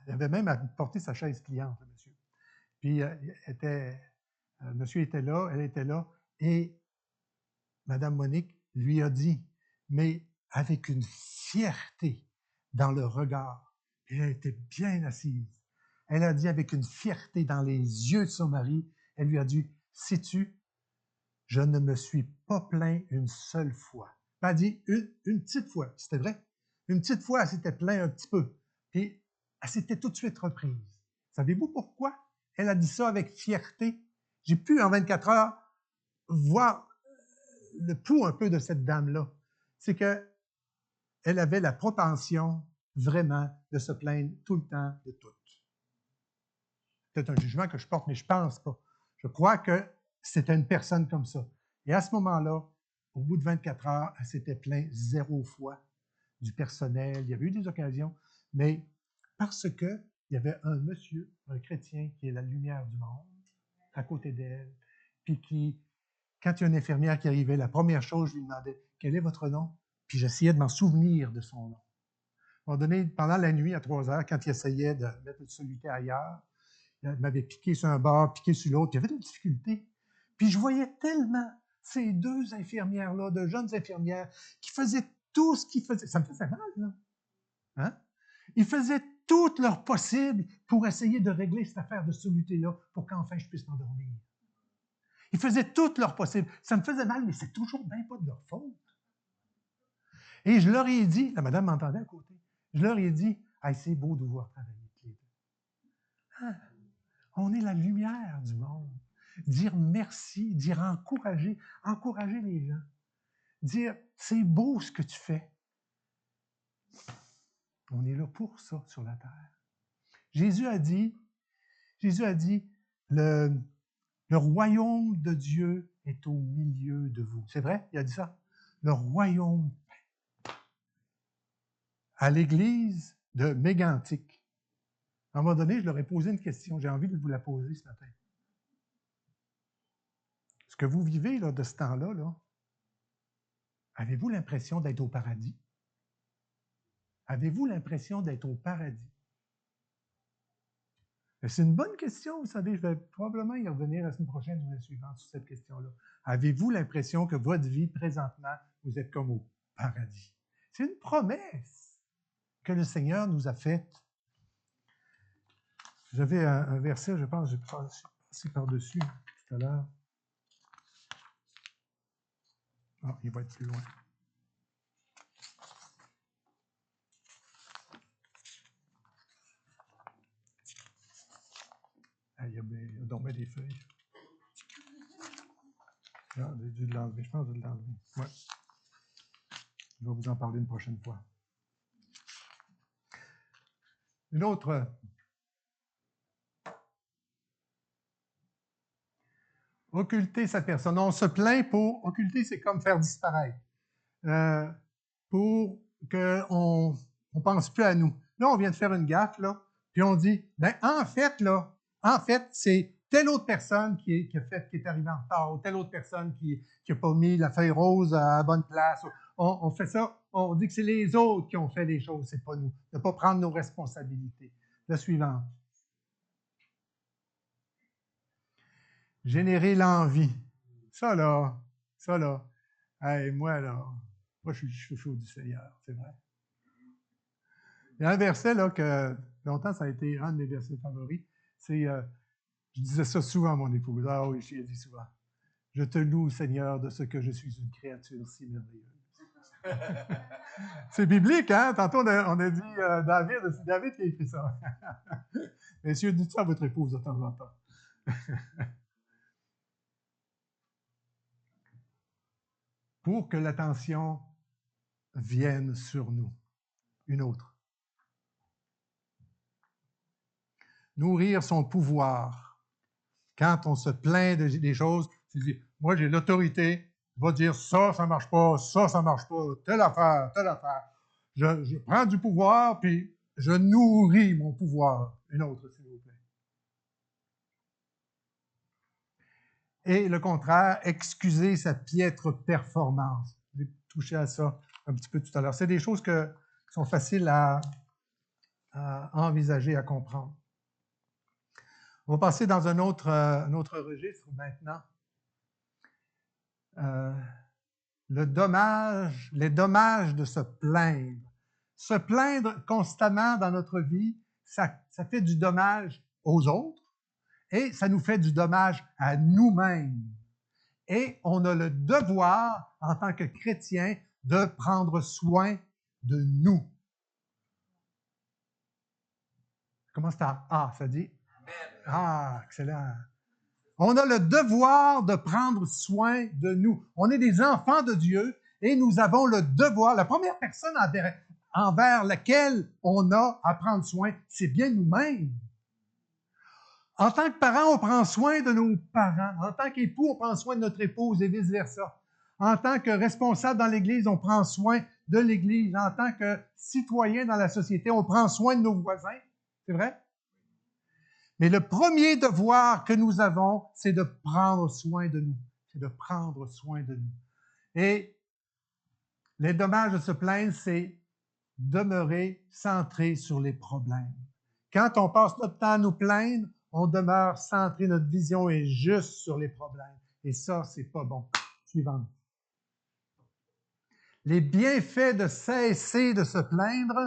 il avait même apporté sa chaise cliente, le monsieur. Puis, monsieur était là, elle était là, et Mme Monique lui a dit, mais avec une fierté dans le regard, elle était bien assise. Elle a dit avec une fierté dans les yeux de son mari, elle lui a dit, sais-tu, je ne me suis pas plaint une seule fois. Elle a dit une petite fois, c'était vrai. Une petite fois, elle s'était plainte un petit peu. Puis, elle s'était tout de suite reprise. Savez-vous pourquoi? Elle a dit ça avec fierté. J'ai pu, en 24 heures, voir le pouls un peu de cette dame-là. C'est qu'elle avait la propension, vraiment, de se plaindre tout le temps de tout. C'est un jugement que je porte, mais je ne pense pas. Je crois que c'était une personne comme ça. Et à ce moment-là, au bout de 24 heures, elle s'était plainte 0 fois du personnel. Il y avait eu des occasions, mais parce qu'il y avait un monsieur, un chrétien, qui est la lumière du monde, à côté d'elle, puis qui, quand il y a une infirmière qui arrivait, la première chose, je lui demandais « Quel est votre nom? » Puis j'essayais de m'en souvenir de son nom. À un moment donné, pendant la nuit, à 3 heures, quand il essayait de mettre une soluté ailleurs, il m'avait piqué sur un bord, piqué sur l'autre, puis il y avait des difficultés. Puis je voyais tellement ces 2 infirmières-là, de jeunes infirmières, qui faisaient tout ce qu'ils faisaient. Ça me faisait mal, là. Hein? Ils faisaient tout leur possible pour essayer de régler cette affaire de soluté-là pour qu'enfin je puisse m'endormir. Ils faisaient tout leur possible. Ça me faisait mal, mais c'est toujours bien pas de leur faute. Et je leur ai dit, la madame m'entendait à côté, je leur ai dit, hey, c'est beau de voir travailler les deux. Hein? On est la lumière du monde. Dire merci, dire encourager les gens. Dire, c'est beau ce que tu fais. On est là pour ça sur la terre. Jésus a dit, le royaume de Dieu est au milieu de vous. C'est vrai, il a dit ça. Le royaume à l'église de Mégantic. À un moment donné, je leur ai posé une question. J'ai envie de vous la poser ce matin. Ce que vous vivez là, de ce temps-là, là, avez-vous l'impression d'être au paradis? Avez-vous l'impression d'être au paradis? C'est une bonne question, vous savez. Je vais probablement y revenir la semaine prochaine ou la suivante sur cette question-là. Avez-vous l'impression que votre vie, présentement, vous êtes comme au paradis? C'est une promesse que le Seigneur nous a faite. J'avais un verset, je pense, j'ai passé par-dessus tout à l'heure. Ah, il va être plus loin. Ah, il y a donc des feuilles. Ah, j'ai dû l'enlever. Je pense que je vais l'enlever. Ouais. Je vais vous en parler une prochaine fois. Une autre. Occulter sa personne. On se plaint pour occulter, c'est comme faire disparaître. Pour qu'on ne pense plus à nous. Là, on vient de faire une gaffe, là, puis on dit, ben en fait, c'est telle autre personne qui est arrivée en retard, ou telle autre personne qui n'a pas mis la feuille rose à la bonne place. on fait ça, on dit que c'est les autres qui ont fait les choses, c'est pas nous. De ne pas prendre nos responsabilités. Le suivant. Générer l'envie. Ça là, hey, moi je suis chaud du Seigneur, c'est vrai. Il y a un verset là que longtemps ça a été un de mes versets favoris, c'est, je disais ça souvent à mon épouse, ah oui, je l'ai dit souvent. Je te loue, Seigneur, de ce que je suis une créature si merveilleuse. C'est biblique, hein? Tantôt, on a dit David, c'est David qui a écrit ça. Messieurs, dites ça à votre épouse de temps en temps. Pour que l'attention vienne sur nous. Une autre. Nourrir son pouvoir. Quand on se plaint des choses, tu dis, moi j'ai l'autorité, je vais dire ça marche pas, ça marche pas, telle affaire. Je prends du pouvoir, puis je nourris mon pouvoir. Une autre, s'il vous plaît. Et le contraire, excuser sa piètre performance. J'ai touché à ça un petit peu tout à l'heure. C'est des choses qui sont faciles à envisager, à comprendre. On va passer dans un autre registre maintenant. Les dommages de se plaindre. Se plaindre constamment dans notre vie, ça fait du dommage aux autres et ça nous fait du dommage à nous-mêmes. Et on a le devoir, en tant que chrétien, de prendre soin de nous. Comment c'est à A, ça dit? Ah, excellent. On a le devoir de prendre soin de nous. On est des enfants de Dieu et nous avons le devoir. La première personne envers laquelle on a à prendre soin, c'est bien nous-mêmes. En tant que parents, on prend soin de nos parents. En tant qu'époux, on prend soin de notre épouse et vice-versa. En tant que responsable dans l'Église, on prend soin de l'Église. En tant que citoyen dans la société, on prend soin de nos voisins. C'est vrai? Mais le premier devoir que nous avons, c'est de prendre soin de nous. C'est de prendre soin de nous. Et les dommages de se plaindre, c'est demeurer centré sur les problèmes. Quand on passe notre temps à nous plaindre, on demeure centré, notre vision est juste sur les problèmes. Et ça, c'est pas bon. Suivante. Les bienfaits de cesser de se plaindre.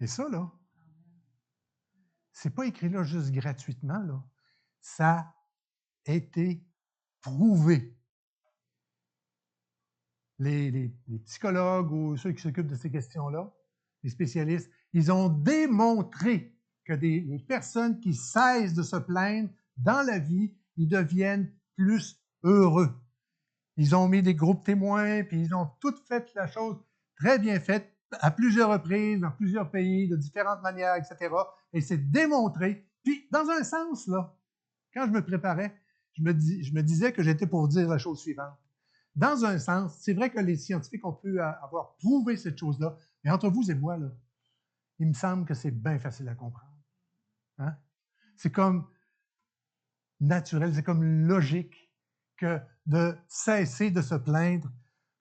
Et ça, là, c'est pas écrit là juste gratuitement, là. Ça a été prouvé. Les psychologues ou ceux qui s'occupent de ces questions-là, les spécialistes, ils ont démontré que les personnes qui cessent de se plaindre dans la vie, ils deviennent plus heureux. Ils ont mis des groupes témoins, puis ils ont tout fait la chose très bien faite, à plusieurs reprises, dans plusieurs pays, de différentes manières, etc. Et c'est démontré. Puis, dans un sens, là, quand je me préparais, je me disais que j'étais pour dire la chose suivante. Dans un sens, c'est vrai que les scientifiques ont pu avoir prouvé cette chose-là, mais entre vous et moi, là, il me semble que c'est bien facile à comprendre. Hein? C'est comme naturel, c'est comme logique que de cesser de se plaindre,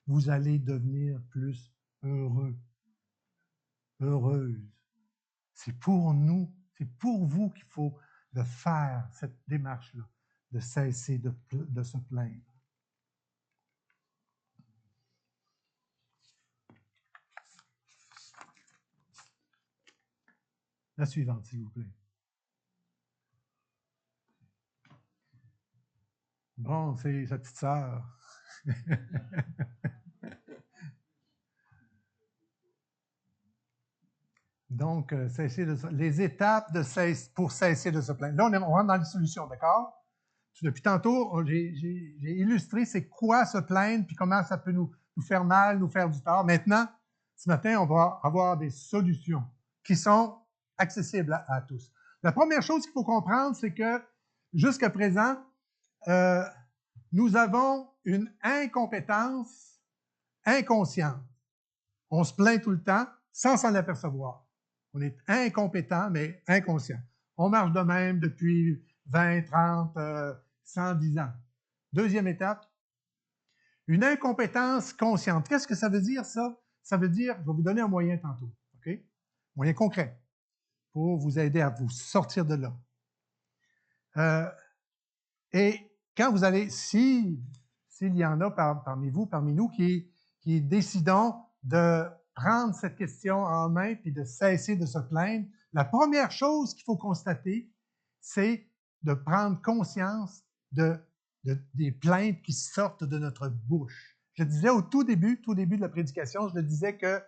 vous allez devenir plus heureux, heureuse. C'est pour nous, c'est pour vous qu'il faut de faire cette démarche-là, de cesser de se plaindre. La suivante, s'il vous plaît. Bon, c'est sa petite sœur. Donc, les étapes pour cesser de se plaindre. Là, on rentre dans les solutions, d'accord? Depuis tantôt, j'ai illustré c'est quoi se plaindre, puis comment ça peut nous faire mal, nous faire du tort. Maintenant, ce matin, on va avoir des solutions qui sont accessibles à tous. La première chose qu'il faut comprendre, c'est que jusqu'à présent, nous avons une incompétence inconsciente. On se plaint tout le temps sans s'en apercevoir. On est incompétent, mais inconscient. On marche de même depuis 20, 30, 110 ans. Deuxième étape, Une incompétence consciente. Qu'est-ce que ça veut dire, ça? Ça veut dire, je vais vous donner un moyen tantôt, OK? Moyen concret pour vous aider à vous sortir de là. Et quand vous allez, s'il y en a parmi vous, parmi nous, qui décidons de prendre cette question en main puis de cesser de se plaindre, la première chose qu'il faut constater, c'est de prendre conscience des plaintes qui sortent de notre bouche. Je disais au tout début de la prédication, je le disais que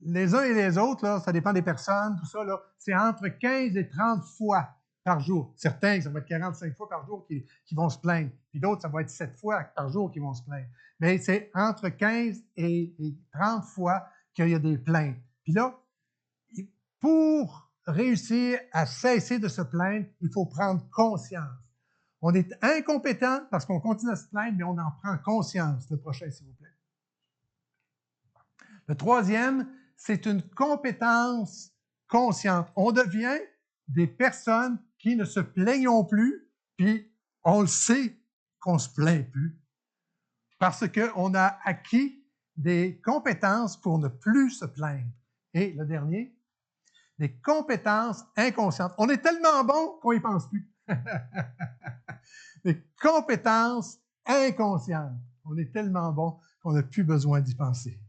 les uns et les autres, là, ça dépend des personnes, tout ça, là, c'est entre 15 et 30 fois par jour. Certains, ça va être 45 fois par jour qui vont se plaindre. Puis d'autres, ça va être 7 fois par jour qui vont se plaindre. Mais c'est entre 15 et 30 fois qu'il y a des plaintes. Puis là, pour réussir à cesser de se plaindre, il faut prendre conscience. On est incompétent parce qu'on continue à se plaindre, mais on en prend conscience. Le prochain, s'il vous plaît. Le troisième, c'est une compétence consciente. On devient des personnes qui ne se plaignent plus, puis on le sait qu'on ne se plaint plus, parce qu'on a acquis des compétences pour ne plus se plaindre. Et le dernier, des compétences inconscientes. On est tellement bon qu'on n'y pense plus. Des compétences inconscientes. On est tellement bon qu'on n'a plus besoin d'y penser.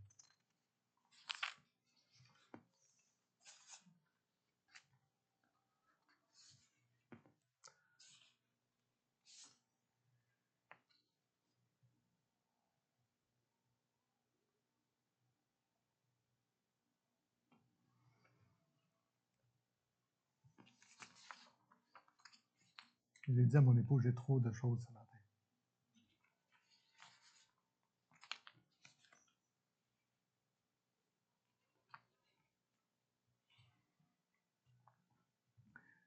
Je l'ai dit à mon épouse, j'ai trop de choses ce matin.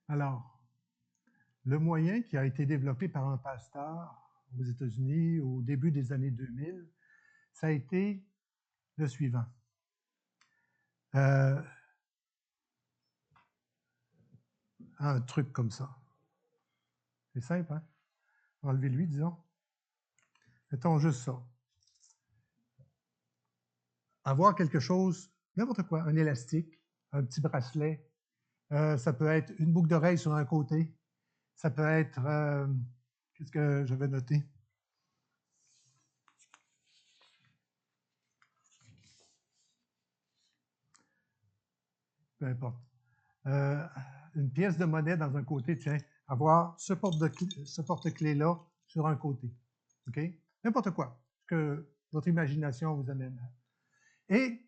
Alors, le moyen qui a été développé par un pasteur aux États-Unis au début des années 2000, ça a été le suivant. Un truc comme ça. C'est simple, hein? Enlevez-lui, disons. Mettons juste ça. Avoir quelque chose, n'importe quoi, un élastique, un petit bracelet, ça peut être une boucle d'oreille sur un côté, ça peut être, qu'est-ce que je vais noter? Peu importe. Une pièce de monnaie dans un côté, tiens, avoir ce porte-clés-là sur un côté. OK? N'importe quoi, ce que votre imagination vous amène. Et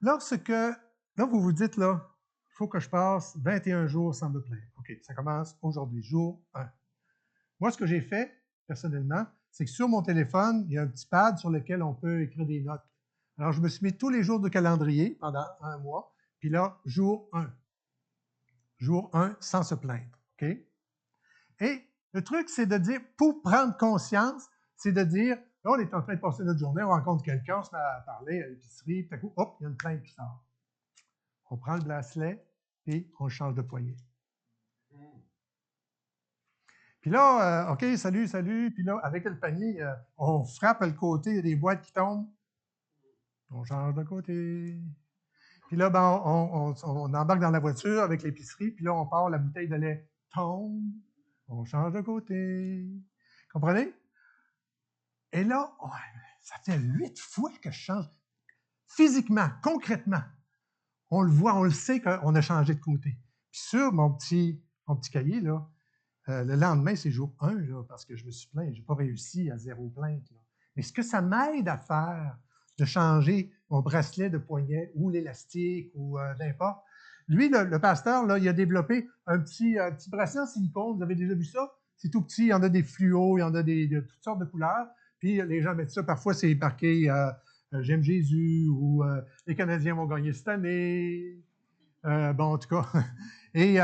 lorsque, là, vous vous dites, là, il faut que je passe 21 jours sans me plaindre. OK, ça commence aujourd'hui, jour 1. Moi, ce que j'ai fait, personnellement, c'est que sur mon téléphone, il y a un petit pad sur lequel on peut écrire des notes. Alors, je me suis mis tous les jours de calendrier pendant un mois, puis là, jour 1. Jour 1, sans se plaindre. OK? Et le truc, c'est de dire, pour prendre conscience, c'est de dire, là, on est en train de passer notre journée, on rencontre quelqu'un, on se met à parler à l'épicerie, puis tout à coup, hop, il y a une plainte qui sort. On prend le bracelet et on change de poignée. Puis là, OK, salut, salut. Puis là, avec le panier, on frappe le côté, il y a des boîtes qui tombent. On change de côté. Puis là, ben, on embarque dans la voiture avec l'épicerie, puis là, on part, la bouteille de lait tombe. On change de côté. Comprenez? Et là, ça fait 8 fois que je change. Physiquement, concrètement, on le voit, on le sait qu'on a changé de côté. Puis sur mon petit cahier, là, le lendemain, c'est jour 1, là, parce que je me suis plaint. Je n'ai pas réussi à 0 plainte. Là. Mais ce que ça m'aide à faire, de changer mon bracelet de poignet ou l'élastique ou n'importe. Lui, le pasteur, là, il a développé un petit bracelet en silicone. Vous avez déjà vu ça? C'est tout petit. Il y en a des fluos, il y en a de toutes sortes de couleurs. Puis les gens mettent ça. Parfois, c'est marqué J'aime Jésus ou les Canadiens vont gagner cette année. Bon, en tout cas. Et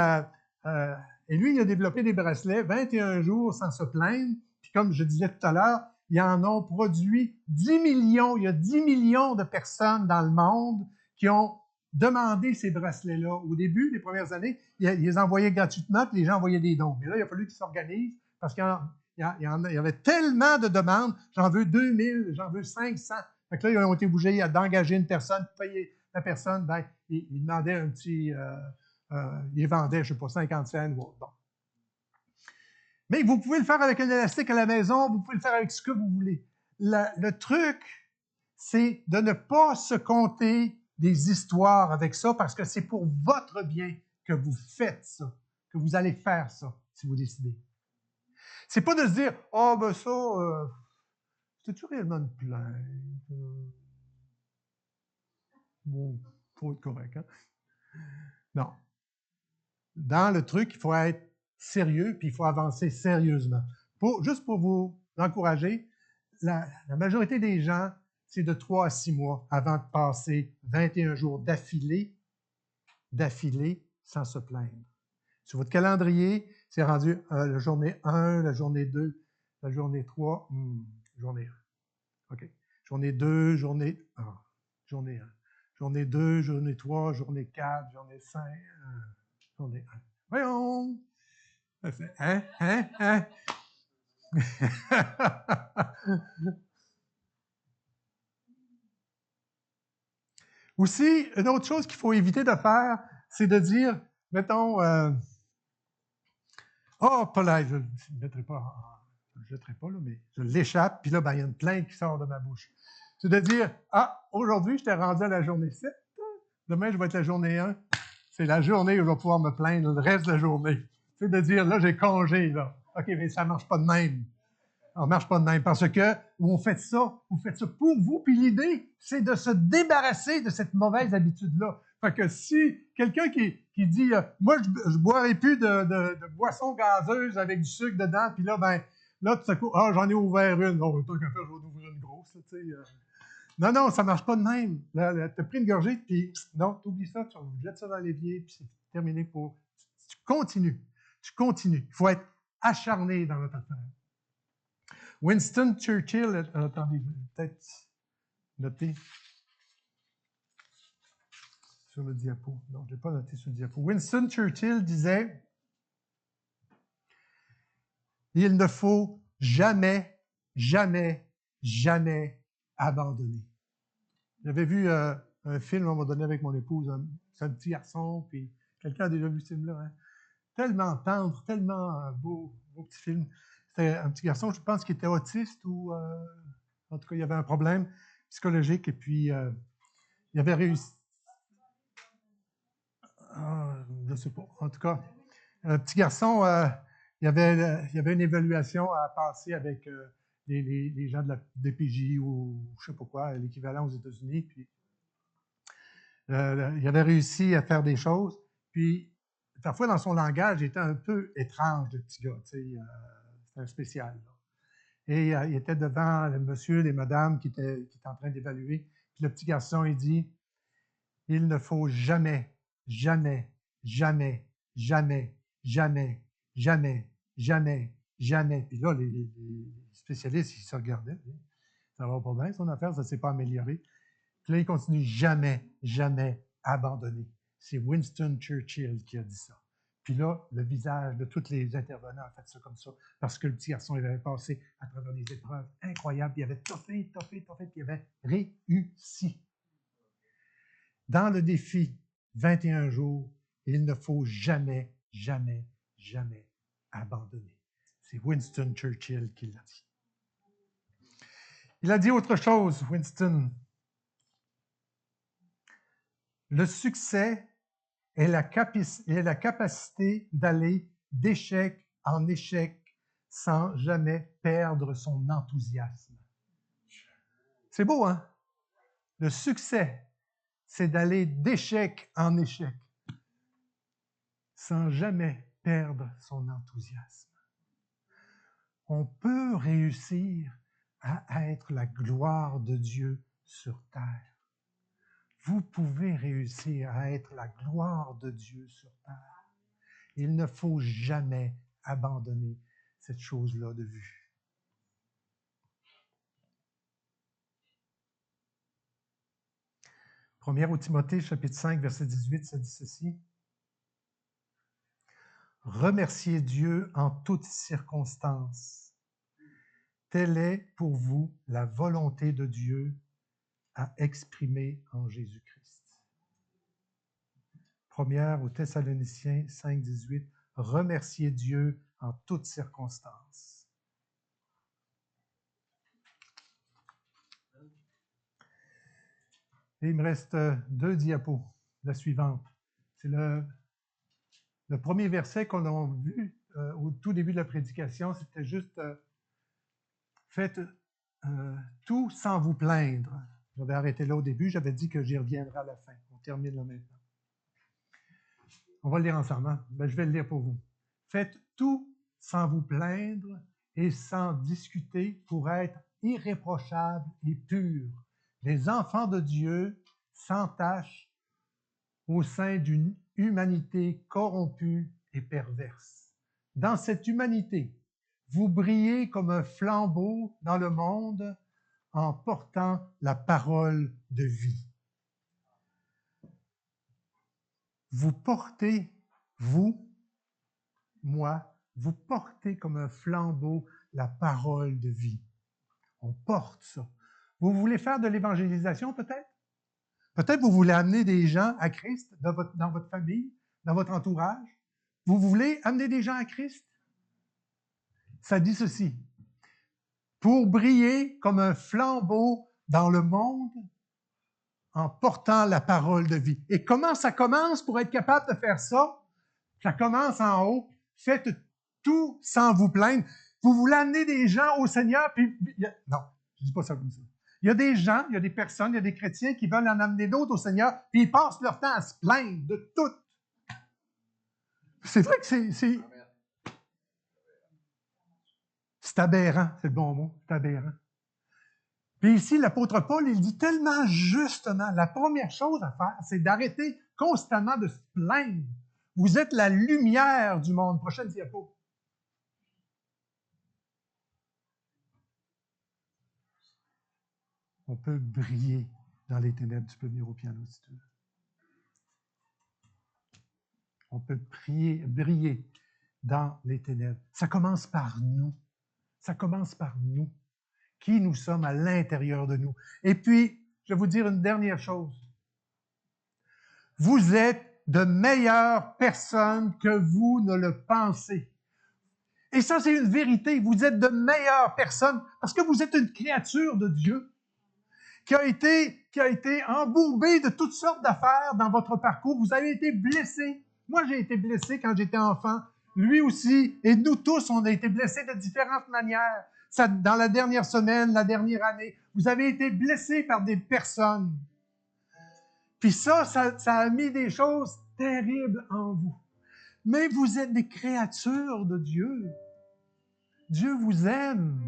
lui, il a développé des bracelets 21 jours sans se plaindre. Puis comme je disais tout à l'heure, ils en ont produit 10 millions. Il y a 10 millions de personnes dans le monde qui ont demandé ces bracelets-là. Au début, les premières années, ils les envoyaient gratuitement, puis les gens envoyaient des dons. Mais là, il a fallu qu'ils s'organisent parce qu'il Il y avait tellement de demandes. J'en veux 2000, j'en veux 500. Fait que là, ils ont été obligés d'engager une personne, de payer la personne. Ben, ils demandaient un petit... ils vendaient, je ne sais pas, 50 cents. Bon. Mais vous pouvez le faire avec un élastique à la maison, vous pouvez le faire avec ce que vous voulez. Le truc, c'est de ne pas se compter des histoires avec ça parce que c'est pour votre bien que vous faites ça, que vous allez faire ça, si vous décidez. C'est pas de se dire, « Ah, ben ça, c'est-tu réellement une plainte? Bon, faut être correct, hein? » Non. Dans le truc, il faut être sérieux, puis il faut avancer sérieusement. Juste pour vous encourager, la majorité des gens, c'est de 3 à 6 mois avant de passer 21 jours d'affilée sans se plaindre. Sur votre calendrier, c'est rendu la journée 1, la journée 2, la journée 3, journée 1. OK. Journée 2, journée 1, journée 1. Journée 2, journée 3, journée 4, journée 5, journée 1. Voyons! Hein? Aussi, une autre chose qu'il faut éviter de faire, c'est de dire, mettons, pas là, je ne le mettrai pas, je ne le jetterai pas, là, mais je l'échappe, puis là, ben, il y a une plainte qui sort de ma bouche. C'est de dire, aujourd'hui, je t'ai rendu à la journée 7, demain, je vais être la journée 1. C'est la journée où je vais pouvoir me plaindre le reste de la journée. C'est de dire, là, j'ai congé, là. OK, mais ça ne marche pas de même. Ça ne marche pas de même parce que vous faites ça pour vous. Puis l'idée, c'est de se débarrasser de cette mauvaise habitude-là. Fait que si quelqu'un qui dit moi, je ne boirai plus de boissons gazeuses avec du sucre dedans, puis là, ben, là, tout à coup, j'en ai ouvert une. Oh, tant qu'à faire, je vais en ouvrir une grosse. Tu sais, Non, ça ne marche pas de même. Tu as pris une gorgée, puis non, tu oublies ça, tu jettes ça dans l'évier, puis c'est terminé pour. Tu continues. Il faut être acharné dans notre affaire. Winston Churchill, attendez, peut-être noter sur le diapo. Non, je n'ai pas noté sur le diapo. Winston Churchill disait, il ne faut jamais, jamais, jamais abandonner. J'avais vu un film à un moment donné avec mon épouse, c'est un petit garçon, puis quelqu'un a déjà vu ce film-là, hein? Tellement tendre, tellement beau petit film. C'était un petit garçon, je pense qu'il était autiste ou, en tout cas, il y avait un problème psychologique et puis il avait réussi. Je ne sais pas. En tout cas, un petit garçon, il y avait une évaluation à passer avec les gens de la DPJ ou je ne sais pas quoi, l'équivalent aux États-Unis. Puis il avait réussi à faire des choses. Puis parfois, dans son langage, il était un peu étrange, le petit gars. C'était un spécial. Là. Et il était devant le monsieur, les madames qui étaient en train d'évaluer. Puis le petit garçon, il dit, il ne faut jamais, jamais, jamais, jamais, jamais, jamais, jamais, jamais. Puis là, les spécialistes, ils se regardaient. Ça va pas bien, son affaire, ça ne s'est pas amélioré. Puis là, il continue, jamais, jamais abandonner. C'est Winston Churchill qui a dit ça. Puis là, le visage de tous les intervenants a fait ça comme ça, parce que le petit garçon, il avait passé à travers des épreuves incroyables, il avait toffé, puis il avait réussi. Dans le défi 21 jours, il ne faut jamais, jamais, jamais abandonner. C'est Winston Churchill qui l'a dit. Il a dit autre chose, Winston. Le succès est la capacité d'aller d'échec en échec sans jamais perdre son enthousiasme. C'est beau, hein? Le succès, c'est d'aller d'échec en échec sans jamais perdre son enthousiasme. On peut réussir à être la gloire de Dieu sur terre. Vous pouvez réussir à être la gloire de Dieu sur terre. Il ne faut jamais abandonner cette chose-là de vue. Première au Timothée, chapitre 5, verset 18, ça dit ceci. Remerciez Dieu en toutes circonstances, Telle est pour vous la volonté de Dieu à exprimer en Jésus-Christ. Première aux Thessaloniciens 5, 18, remerciez Dieu en toutes circonstances. Et il me reste 2 diapos, la suivante. C'est le premier verset qu'on a vu au tout début de la prédication, c'était juste faites tout sans vous plaindre. J'avais arrêté là au début, j'avais dit que j'y reviendrai à la fin. On termine là maintenant. On va le lire ensemble. Hein? Je vais le lire pour vous. Faites tout sans vous plaindre et sans discuter pour être irréprochables et purs, les enfants de Dieu sans tache au sein d'une humanité corrompue et perverse. Dans cette humanité, vous brillez comme un flambeau dans le monde en portant la parole de vie. Vous portez, vous, moi, vous portez comme un flambeau la parole de vie. On porte ça. Vous voulez faire de l'évangélisation peut-être? Peut-être vous voulez amener des gens à Christ dans votre famille, dans votre entourage. Vous voulez amener des gens à Christ? Ça dit ceci. Pour briller comme un flambeau dans le monde en portant la parole de vie. Et comment ça commence pour être capable de faire ça? Ça commence en haut. Faites tout sans vous plaindre. Vous voulez amener des gens au Seigneur, puis... Non, je ne dis pas ça comme ça. Il y a des gens, il y a des personnes, il y a des chrétiens qui veulent en amener d'autres au Seigneur, puis ils passent leur temps à se plaindre de tout. C'est vrai que c'est aberrant, c'est le bon mot, c'est aberrant. Puis ici, l'apôtre Paul, il dit tellement justement, la première chose à faire, c'est d'arrêter constamment de se plaindre. Vous êtes la lumière du monde. Prochaine diapo. On peut briller dans les ténèbres. Tu peux venir au piano si tu veux. On peut briller dans les ténèbres. Ça commence par nous. Ça commence par nous. Qui nous sommes à l'intérieur de nous. Et puis, je vais vous dire une dernière chose. Vous êtes de meilleures personnes que vous ne le pensez. Et ça, c'est une vérité. Vous êtes de meilleures personnes parce que vous êtes une créature de Dieu qui a été embourbée de toutes sortes d'affaires dans votre parcours. Vous avez été blessé. Moi, j'ai été blessé quand j'étais enfant. Lui aussi. Et nous tous, on a été blessés de différentes manières. Ça, dans la dernière semaine, la dernière année, vous avez été blessés par des personnes. Puis ça a mis des choses terribles en vous. Mais vous êtes des créatures de Dieu. Dieu vous aime.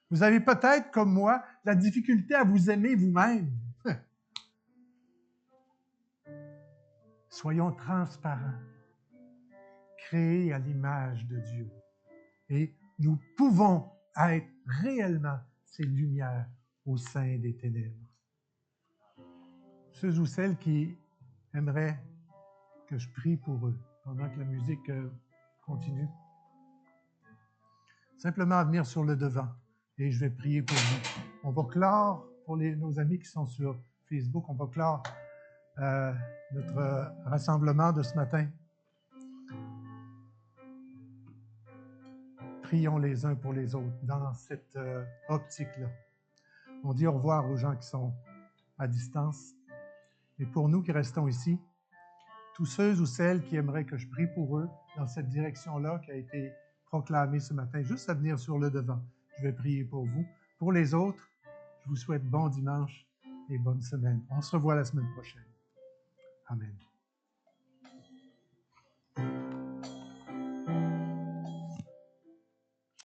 Vous avez peut-être, comme moi, la difficulté à vous aimer vous-même. Soyons transparents, créés à l'image de Dieu. Et nous pouvons être réellement ces lumières au sein des ténèbres. Ceux ou celles qui aimeraient que je prie pour eux pendant que la musique continue. Simplement venir sur le devant et je vais prier pour vous. On va clore, pour nos amis qui sont sur Facebook, on va clore notre rassemblement de ce matin. Prions les uns pour les autres dans cette optique-là. On dit au revoir aux gens qui sont à distance. Et pour nous qui restons ici, tous ceux ou celles qui aimeraient que je prie pour eux dans cette direction-là qui a été proclamée ce matin, juste à venir sur le devant. Je vais prier pour vous. Pour les autres, je vous souhaite bon dimanche et bonne semaine. On se revoit la semaine prochaine. Amen.